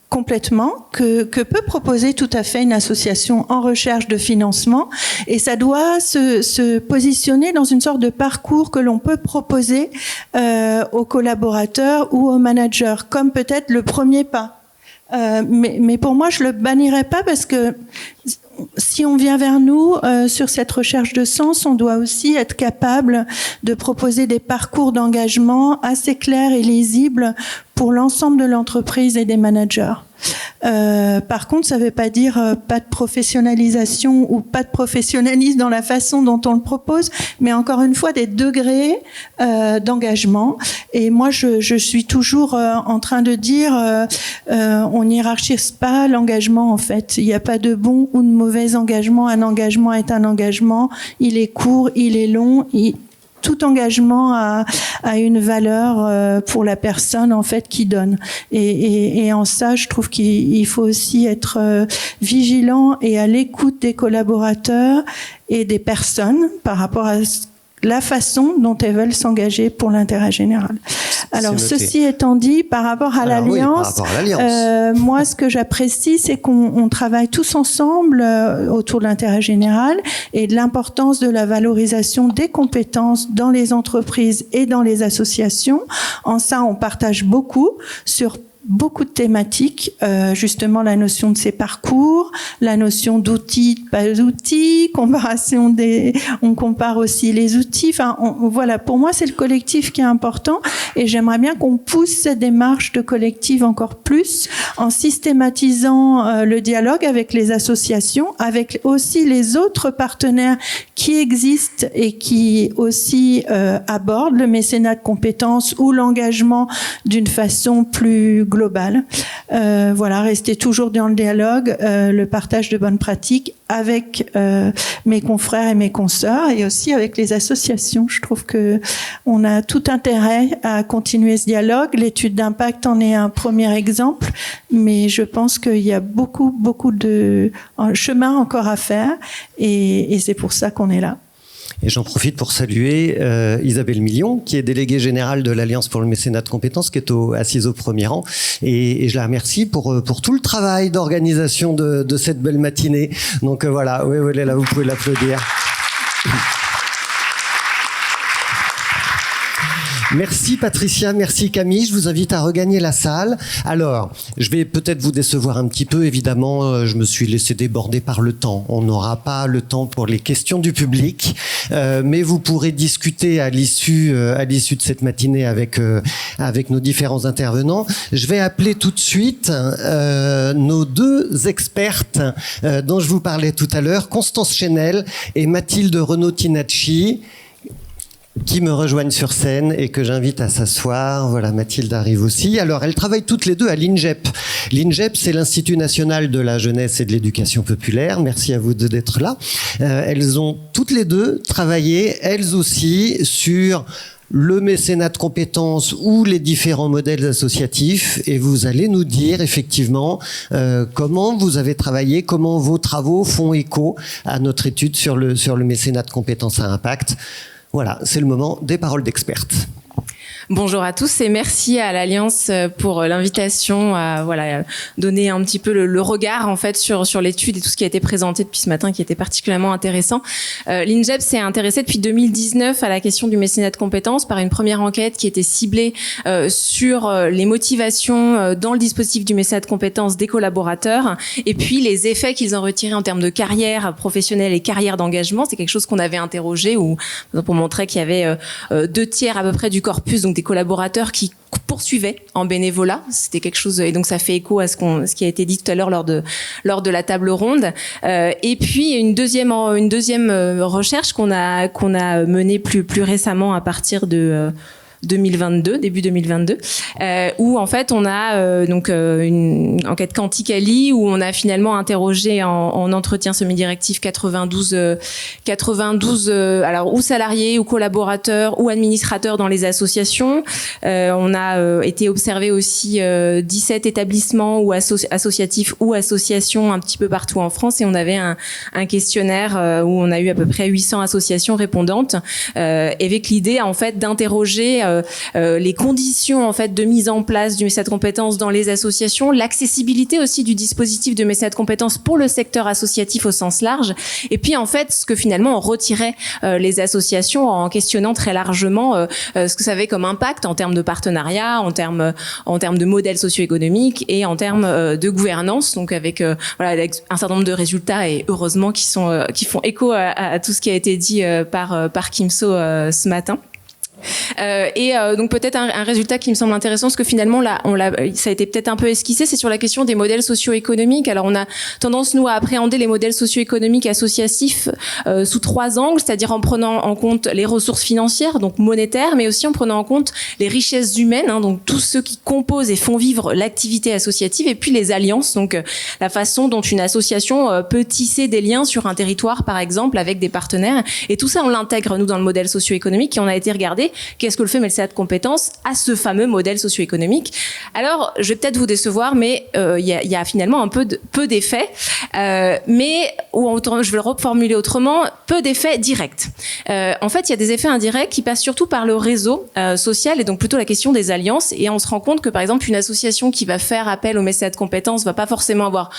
Complètement, que peut proposer tout à fait une association en recherche de financement, et ça doit se positionner dans une sorte de parcours que l'on peut proposer aux collaborateurs ou aux managers, comme peut-être le premier pas. Mais pour moi, je le bannirais pas, parce que si on vient vers nous sur cette recherche de sens, on doit aussi être capable de proposer des parcours d'engagement assez clairs et lisibles pour l'ensemble de l'entreprise et des managers. Par contre, ça ne veut pas dire pas de professionnalisation ou pas de professionnalisme dans la façon dont on le propose, mais encore une fois des degrés d'engagement. Et moi, je suis toujours en train de dire, on hiérarchise pas l'engagement en fait. Il n'y a pas de bon ou de mauvais engagement. Un engagement est un engagement. Il est court, il est long. Tout engagement a une valeur pour la personne en fait qui donne. Et en ça, je trouve qu'il faut aussi être vigilant et à l'écoute des collaborateurs et des personnes par rapport à la façon dont elles veulent s'engager pour l'intérêt général. Alors, ceci étant dit, par rapport à l'Alliance, moi, ce que j'apprécie, c'est qu'on travaille tous ensemble autour de l'intérêt général et de l'importance de la valorisation des compétences dans les entreprises et dans les associations. En ça, on partage beaucoup sur beaucoup de thématiques, justement la notion de ces parcours, la notion d'outils, pas d'outils, on compare aussi les outils. Enfin, voilà, pour moi c'est le collectif qui est important, et j'aimerais bien qu'on pousse cette démarche de collectif encore plus en systématisant le dialogue avec les associations, avec aussi les autres partenaires qui existent et qui aussi abordent le mécénat de compétences ou l'engagement d'une façon plus globale. Voilà, rester toujours dans le dialogue, le partage de bonnes pratiques avec mes confrères et mes consoeurs, et aussi avec les associations. Je trouve que on a tout intérêt à continuer ce dialogue. L'étude d'impact en est un premier exemple, mais je pense qu'il y a beaucoup de chemin encore à faire, et c'est pour ça qu'on est là. Et j'en profite pour saluer Isabelle Million, qui est déléguée générale de l'Alliance pour le mécénat de compétences, qui est assise au premier rang. Et je la remercie pour tout le travail d'organisation de cette belle matinée. Donc voilà, oui, elle est là, vous pouvez l'applaudir. Merci Patricia, merci Camille. Je vous invite à regagner la salle. Alors, je vais peut-être vous décevoir un petit peu, évidemment. Je me suis laissé déborder par le temps. On n'aura pas le temps pour les questions du public, mais vous pourrez discuter à l'issue de cette matinée avec nos différents intervenants. Je vais appeler tout de suite nos deux expertes dont je vous parlais tout à l'heure, Constance Chenel et Mathilde Renaud-Tinacci. qui me rejoignent sur scène et que j'invite à s'asseoir. Voilà, Mathilde arrive aussi. Alors, elles travaillent toutes les deux à l'INJEP. L'INJEP, c'est l'Institut national de la jeunesse et de l'éducation populaire. Merci à vous deux d'être là. Elles ont toutes les deux travaillé, elles aussi, sur le mécénat de compétences ou les différents modèles associatifs, et vous allez nous dire effectivement comment vous avez travaillé, comment vos travaux font écho à notre étude sur le mécénat de compétences à impact. Voilà, c'est le moment des paroles d'expertes. Bonjour à tous et merci à l'Alliance pour l'invitation à donner un petit peu le regard en fait sur l'étude et tout ce qui a été présenté depuis ce matin qui était particulièrement intéressant. L'INJEP s'est intéressé depuis 2019 à la question du mécénat de compétences par une première enquête qui était ciblée sur les motivations dans le dispositif du mécénat de compétences des collaborateurs et puis les effets qu'ils en retiraient en termes de carrière professionnelle et carrière d'engagement. C'est quelque chose qu'on avait interrogé pour montrer qu'il y avait 2/3 à peu près du corpus, donc des collaborateurs qui poursuivaient en bénévolat. C'était quelque chose, et donc ça fait écho à ce qui a été dit tout à l'heure lors de la table ronde. Et puis une deuxième recherche qu'on a menée plus récemment à partir de 2022, début 2022, où en fait on a une enquête Quanticali où on a finalement interrogé en entretien semi-directif 92 alors ou salariés ou collaborateurs ou administrateurs dans les associations. On a été observé aussi 17 établissements ou associatifs ou associations un petit peu partout en France, et on avait un questionnaire où on a eu à peu près 800 associations répondantes, avec l'idée en fait d'interroger les conditions en fait de mise en place du mécénat de compétences dans les associations, l'accessibilité aussi du dispositif de mécénat de compétences pour le secteur associatif au sens large, et puis en fait ce que finalement on retirait les associations en questionnant très largement ce que ça avait comme impact en termes de partenariat, en termes de modèles socio-économiques et en termes de gouvernance, donc avec un certain nombre de résultats, et heureusement qui font écho à tout ce qui a été dit par Kimso ce matin. Donc peut-être un résultat qui me semble intéressant, parce que finalement ça a été peut-être un peu esquissé, c'est sur la question des modèles socio-économiques. Alors on a tendance nous à appréhender les modèles socio-économiques associatifs sous 3 angles, c'est-à-dire en prenant en compte les ressources financières, donc monétaires, mais aussi en prenant en compte les richesses humaines, donc tous ceux qui composent et font vivre l'activité associative, et puis les alliances, donc la façon dont une association peut tisser des liens sur un territoire par exemple avec des partenaires, et tout ça on l'intègre nous dans le modèle socio-économique, et on a été regarder qu'est-ce que le fait mécénat de compétences à ce fameux modèle socio-économique. Alors, je vais peut-être vous décevoir, mais il y a finalement peu d'effets, mais je vais le reformuler autrement, peu d'effets directs. En fait, il y a des effets indirects qui passent surtout par le réseau social, et donc plutôt la question des alliances, et on se rend compte que par exemple une association qui va faire appel au mécénat de compétences va pas forcément avoir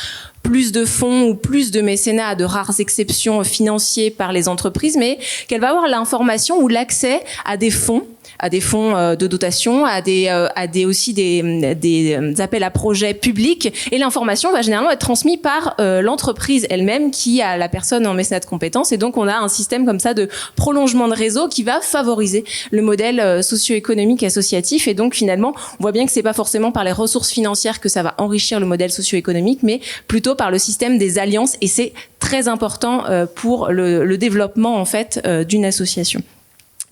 plus de fonds ou plus de mécénat, à de rares exceptions financiers par les entreprises, mais qu'elle va avoir l'information ou l'accès à des fonds de dotation, à des appels à projets publics, et l'information va généralement être transmise par l'entreprise elle-même qui a la personne en mécénat de compétences, et donc on a un système comme ça de prolongement de réseau qui va favoriser le modèle socio-économique associatif, et donc finalement on voit bien que c'est pas forcément par les ressources financières que ça va enrichir le modèle socio-économique, mais plutôt par le système des alliances, et c'est très important pour le développement en fait d'une association.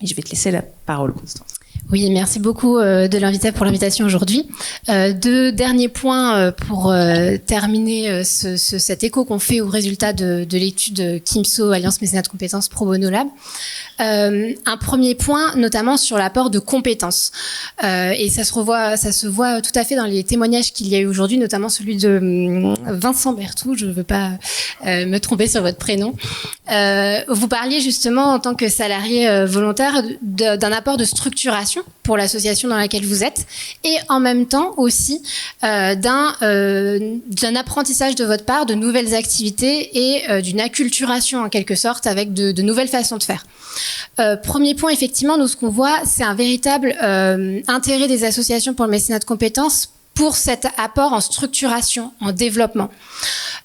Et je vais te laisser la parole, Constance. Oui, merci beaucoup pour l'invitation aujourd'hui. 2 derniers points pour terminer cet écho qu'on fait aux résultats de l'étude Kimso, Alliance Mécénat de compétences Pro Bono Lab. Un premier point, notamment sur l'apport de compétences. Et ça se voit tout à fait dans les témoignages qu'il y a eu aujourd'hui, notamment celui de Vincent Berthoud, je ne veux pas me tromper sur votre prénom. Vous parliez justement en tant que salarié volontaire d'un apport de structuration pour l'association dans laquelle vous êtes, et en même temps aussi d'un apprentissage de votre part de nouvelles activités et d'une acculturation en quelque sorte avec de nouvelles façons de faire. Premier point, effectivement, nous ce qu'on voit, c'est un véritable intérêt des associations pour le mécénat de compétences pour cet apport en structuration, en développement.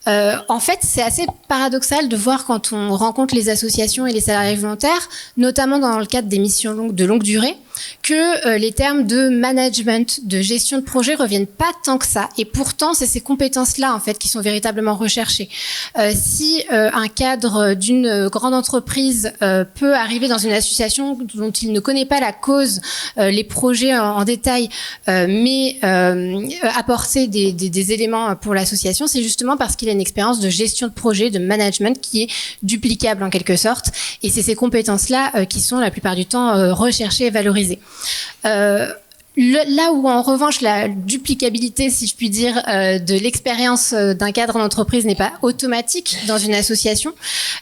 En fait, c'est assez paradoxal de voir quand on rencontre les associations et les salariés volontaires, notamment dans le cadre des missions de longue durée, que les termes de management, de gestion de projet reviennent pas tant que ça. Et pourtant, c'est ces compétences-là, en fait, qui sont véritablement recherchées. Si un cadre d'une grande entreprise peut arriver dans une association dont il ne connaît pas la cause, les projets en détail, mais apporter des éléments pour l'association, c'est justement parce qu'il a une expérience de gestion de projet, de management qui est duplicable en quelque sorte. Et c'est ces compétences-là qui sont la plupart du temps recherchées et valorisées. Là où, en revanche, la duplicabilité, si je puis dire, de l'expérience d'un cadre d'entreprise n'est pas automatique dans une association,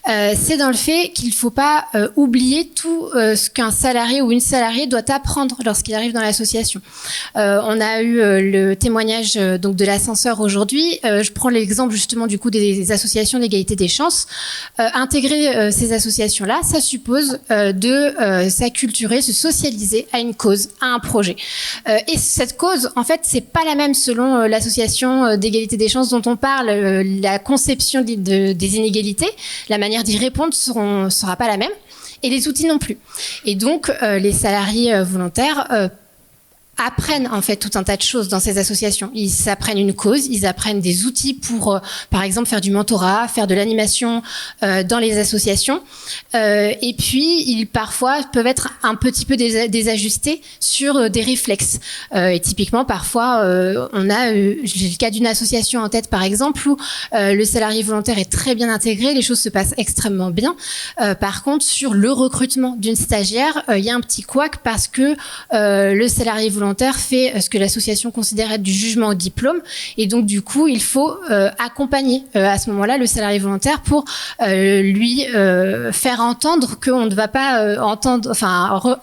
c'est dans le fait qu'il ne faut pas oublier tout ce qu'un salarié ou une salariée doit apprendre lorsqu'il arrive dans l'association. On a eu le témoignage donc de l'ascenseur aujourd'hui. Je prends l'exemple justement du coup des associations d'égalité des chances. Intégrer ces associations-là, ça suppose de s'acculturer, se socialiser à une cause, à un projet. Et cette cause, en fait, c'est pas la même selon l'association d'égalité des chances dont on parle. La conception des inégalités, la manière d'y répondre sera pas la même, et les outils non plus. Et donc, les salariés volontaires apprennent en fait tout un tas de choses dans ces associations. Ils apprennent une cause, ils apprennent des outils pour, par exemple, faire du mentorat, faire de l'animation dans les associations. Et puis, ils parfois peuvent être un petit peu désajustés sur des réflexes. Et typiquement, parfois, on a j'ai le cas d'une association en tête, par exemple, où le salarié volontaire est très bien intégré, les choses se passent extrêmement bien. Par contre, sur le recrutement d'une stagiaire, il y a un petit couac parce que le salarié volontaire fait ce que l'association considère être du jugement au diplôme, et donc du coup il faut accompagner à ce moment-là le salarié volontaire pour lui faire entendre qu'on ne va pas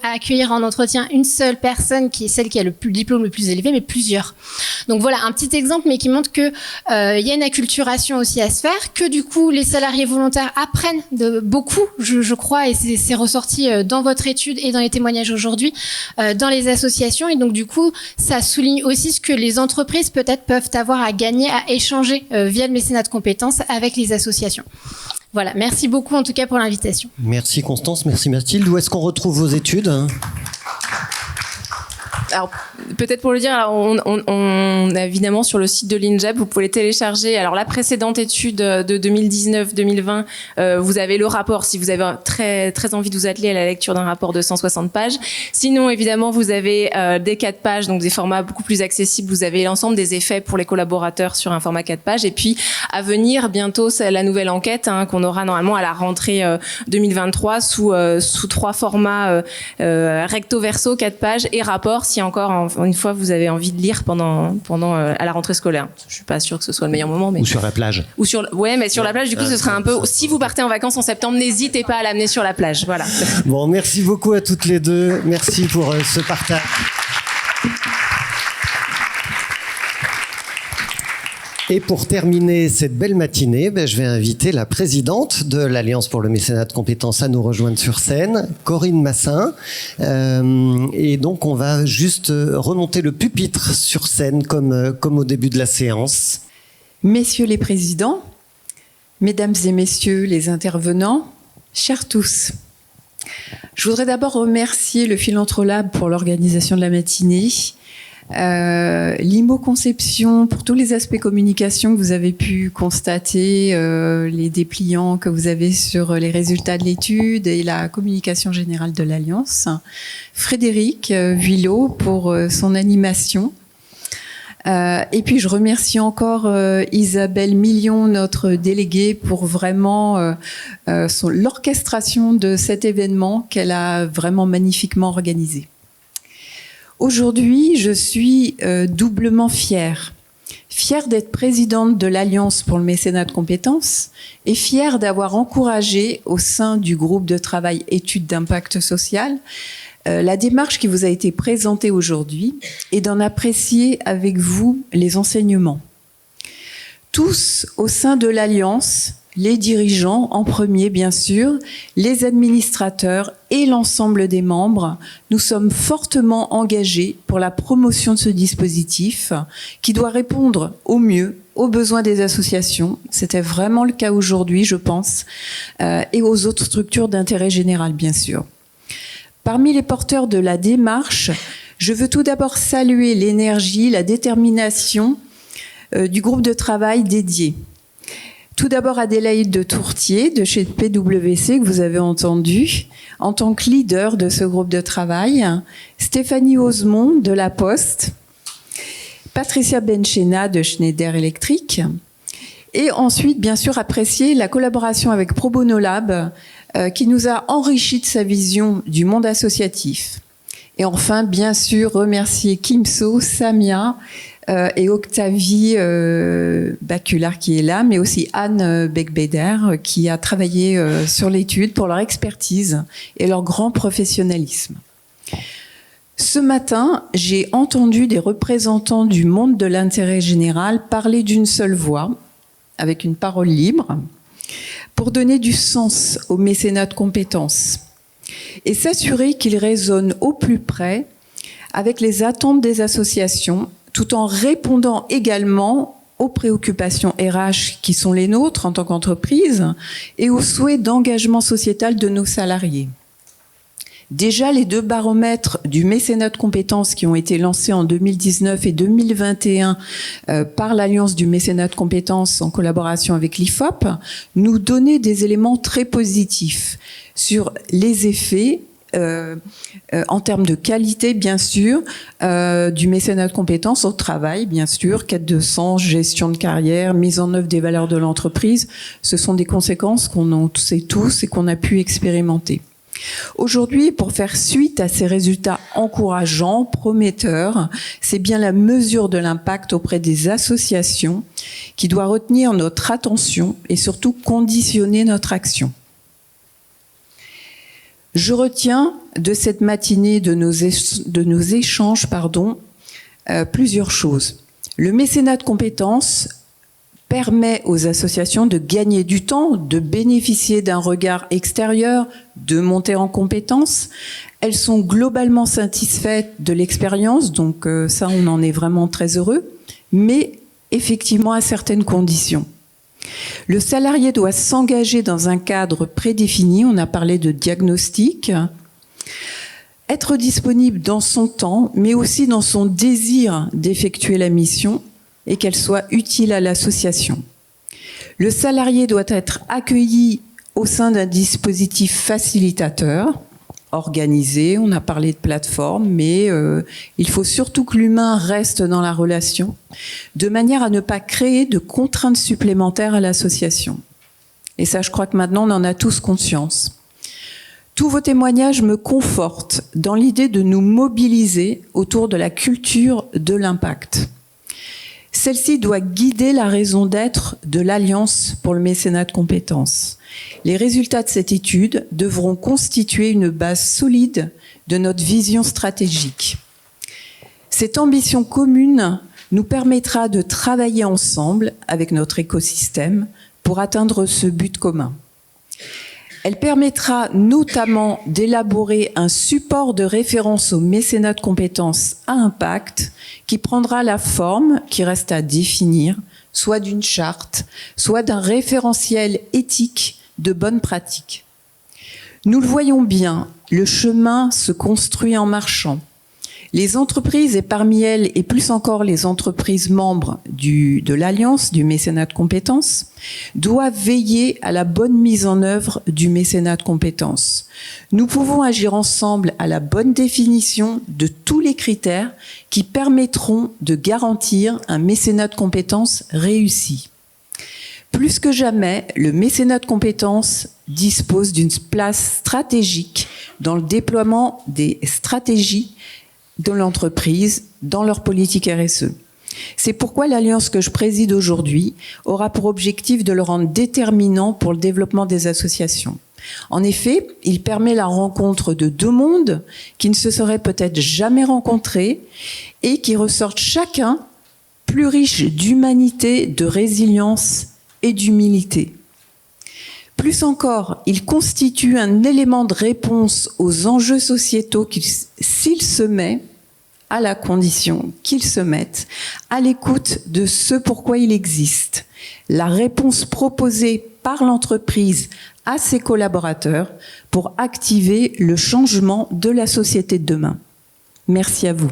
accueillir en entretien une seule personne qui est celle qui a le diplôme le plus élevé, mais plusieurs. Donc voilà un petit exemple, mais qui montre que il y a une acculturation aussi à se faire, que du coup les salariés volontaires apprennent beaucoup, je crois, et c'est ressorti dans votre étude et dans les témoignages aujourd'hui dans les associations. Et donc du coup, ça souligne aussi ce que les entreprises peut-être peuvent avoir à gagner, à échanger via le mécénat de compétences avec les associations. Voilà, merci beaucoup en tout cas pour l'invitation. Merci Constance, merci Mathilde. Où est-ce qu'on retrouve vos études ? Alors, peut-être pour le dire, alors on a évidemment sur le site de l'INJEP, vous pouvez les télécharger. Alors, la précédente étude de 2019-2020, vous avez le rapport si vous avez très, très envie de vous atteler à la lecture d'un rapport de 160 pages. Sinon, évidemment, vous avez des 4 pages, donc des formats beaucoup plus accessibles. Vous avez l'ensemble des effets pour les collaborateurs sur un format 4 pages. Et puis, à venir, bientôt, c'est la nouvelle enquête qu'on aura normalement à la rentrée 2023 sous 3 formats recto verso, 4 pages et rapport, si encore une fois vous avez envie de lire pendant à la rentrée scolaire. Je suis pas sûre que ce soit le meilleur moment, mais ou sur la plage. Ou sur mais sur la plage du coup ce serait un peu. Si vous partez en vacances en septembre, n'hésitez pas à l'amener sur la plage. Voilà. Bon, merci beaucoup à toutes les deux. Merci pour ce partage. Et pour terminer cette belle matinée, je vais inviter la présidente de l'Alliance pour le mécénat de compétences à nous rejoindre sur scène, Corinne Massin. Et donc, on va juste remonter le pupitre sur scène comme au début de la séance. Messieurs les présidents, mesdames et messieurs les intervenants, chers tous, je voudrais d'abord remercier le Philanthro-Lab pour l'organisation de la matinée, l'IMO Conception pour tous les aspects communication que vous avez pu constater, les dépliants que vous avez sur les résultats de l'étude et la communication générale de l'Alliance, Frédéric Vuillot pour son animation. Et puis je remercie encore Isabelle Million, notre déléguée, pour vraiment l'orchestration de cet événement qu'elle a vraiment magnifiquement organisé. Aujourd'hui, je suis doublement fière. Fière d'être présidente de l'Alliance pour le mécénat de compétences et fière d'avoir encouragé au sein du groupe de travail études d'impact social la démarche qui vous a été présentée aujourd'hui et d'en apprécier avec vous les enseignements. Tous au sein de l'Alliance, les dirigeants en premier bien sûr, les administrateurs et l'ensemble des membres, nous sommes fortement engagés pour la promotion de ce dispositif qui doit répondre au mieux aux besoins des associations, c'était vraiment le cas aujourd'hui je pense, et aux autres structures d'intérêt général bien sûr. Parmi les porteurs de la démarche, je veux tout d'abord saluer l'énergie, la détermination du groupe de travail dédié. Tout d'abord Adélaïde de Tourtier de chez PwC que vous avez entendu en tant que leader de ce groupe de travail, Stéphanie Osemont de La Poste, Patricia Benchena de Schneider Electric et ensuite bien sûr apprécier la collaboration avec Pro Bono Lab qui nous a enrichi de sa vision du monde associatif. Et enfin bien sûr remercier Kimso, Samia et Octavie Baculard qui est là, mais aussi Anne Beckbeder qui a travaillé sur l'étude pour leur expertise et leur grand professionnalisme. Ce matin, j'ai entendu des représentants du monde de l'intérêt général parler d'une seule voix, avec une parole libre, pour donner du sens au mécénat de compétences et s'assurer qu'il résonne au plus près avec les attentes des associations, tout en répondant également aux préoccupations RH qui sont les nôtres en tant qu'entreprise et aux souhaits d'engagement sociétal de nos salariés. Déjà, les 2 baromètres du mécénat de compétences qui ont été lancés en 2019 et 2021 par l'Alliance du mécénat de compétences en collaboration avec l'IFOP nous donnaient des éléments très positifs sur les effets en termes de qualité, bien sûr, du mécénat de compétences au travail, bien sûr, quête de sens, gestion de carrière, mise en œuvre des valeurs de l'entreprise. Ce sont des conséquences qu'on sait tous et qu'on a pu expérimenter. Aujourd'hui, pour faire suite à ces résultats encourageants, prometteurs, c'est bien la mesure de l'impact auprès des associations qui doit retenir notre attention et surtout conditionner notre action. Je retiens de cette matinée de nos échanges, plusieurs choses. Le mécénat de compétences permet aux associations de gagner du temps, de bénéficier d'un regard extérieur, de monter en compétences. Elles sont globalement satisfaites de l'expérience, donc ça, on en est vraiment très heureux, mais effectivement à certaines conditions. Le salarié doit s'engager dans un cadre prédéfini, on a parlé de diagnostic, être disponible dans son temps, mais aussi dans son désir d'effectuer la mission et qu'elle soit utile à l'association. Le salarié doit être accueilli au sein d'un dispositif facilitateur, organisé, on a parlé de plateforme, mais il faut surtout que l'humain reste dans la relation, de manière à ne pas créer de contraintes supplémentaires à l'association. Et ça, je crois que maintenant, on en a tous conscience. Tous vos témoignages me confortent dans l'idée de nous mobiliser autour de la culture de l'impact. Celle-ci doit guider la raison d'être de l'Alliance pour le mécénat de compétences. Les résultats de cette étude devront constituer une base solide de notre vision stratégique. Cette ambition commune nous permettra de travailler ensemble avec notre écosystème pour atteindre ce but commun. Elle permettra notamment d'élaborer un support de référence au mécénat de compétences à impact qui prendra la forme, qui reste à définir, soit d'une charte, soit d'un référentiel éthique de bonnes pratiques. Nous le voyons bien, le chemin se construit en marchant. Les entreprises, et parmi elles, et plus encore les entreprises membres de l'Alliance du mécénat de compétences, doivent veiller à la bonne mise en œuvre du mécénat de compétences. Nous pouvons agir ensemble à la bonne définition de tous les critères qui permettront de garantir un mécénat de compétences réussi. Plus que jamais, le mécénat de compétences dispose d'une place stratégique dans le déploiement des stratégies de l'entreprise dans leur politique RSE. C'est pourquoi l'Alliance que je préside aujourd'hui aura pour objectif de le rendre déterminant pour le développement des associations. En effet, il permet la rencontre de 2 mondes qui ne se seraient peut-être jamais rencontrés et qui ressortent chacun plus riches d'humanité, de résilience et d'humilité. Plus encore, il constitue un élément de réponse aux enjeux sociétaux s'il se met, à la condition qu'il se mette, à l'écoute de ce pourquoi il existe. La réponse proposée par l'entreprise à ses collaborateurs pour activer le changement de la société de demain. Merci à vous.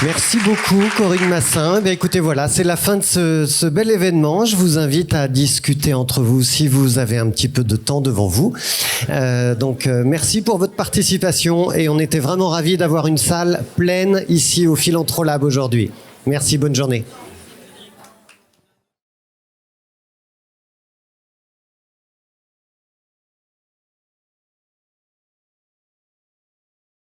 Merci beaucoup Corinne Massin. Eh écoutez, voilà, c'est la fin de ce bel événement. Je vous invite à discuter entre vous si vous avez un petit peu de temps devant vous. Merci pour votre participation et on était vraiment ravis d'avoir une salle pleine ici au Philanthrolab aujourd'hui. Merci, bonne journée.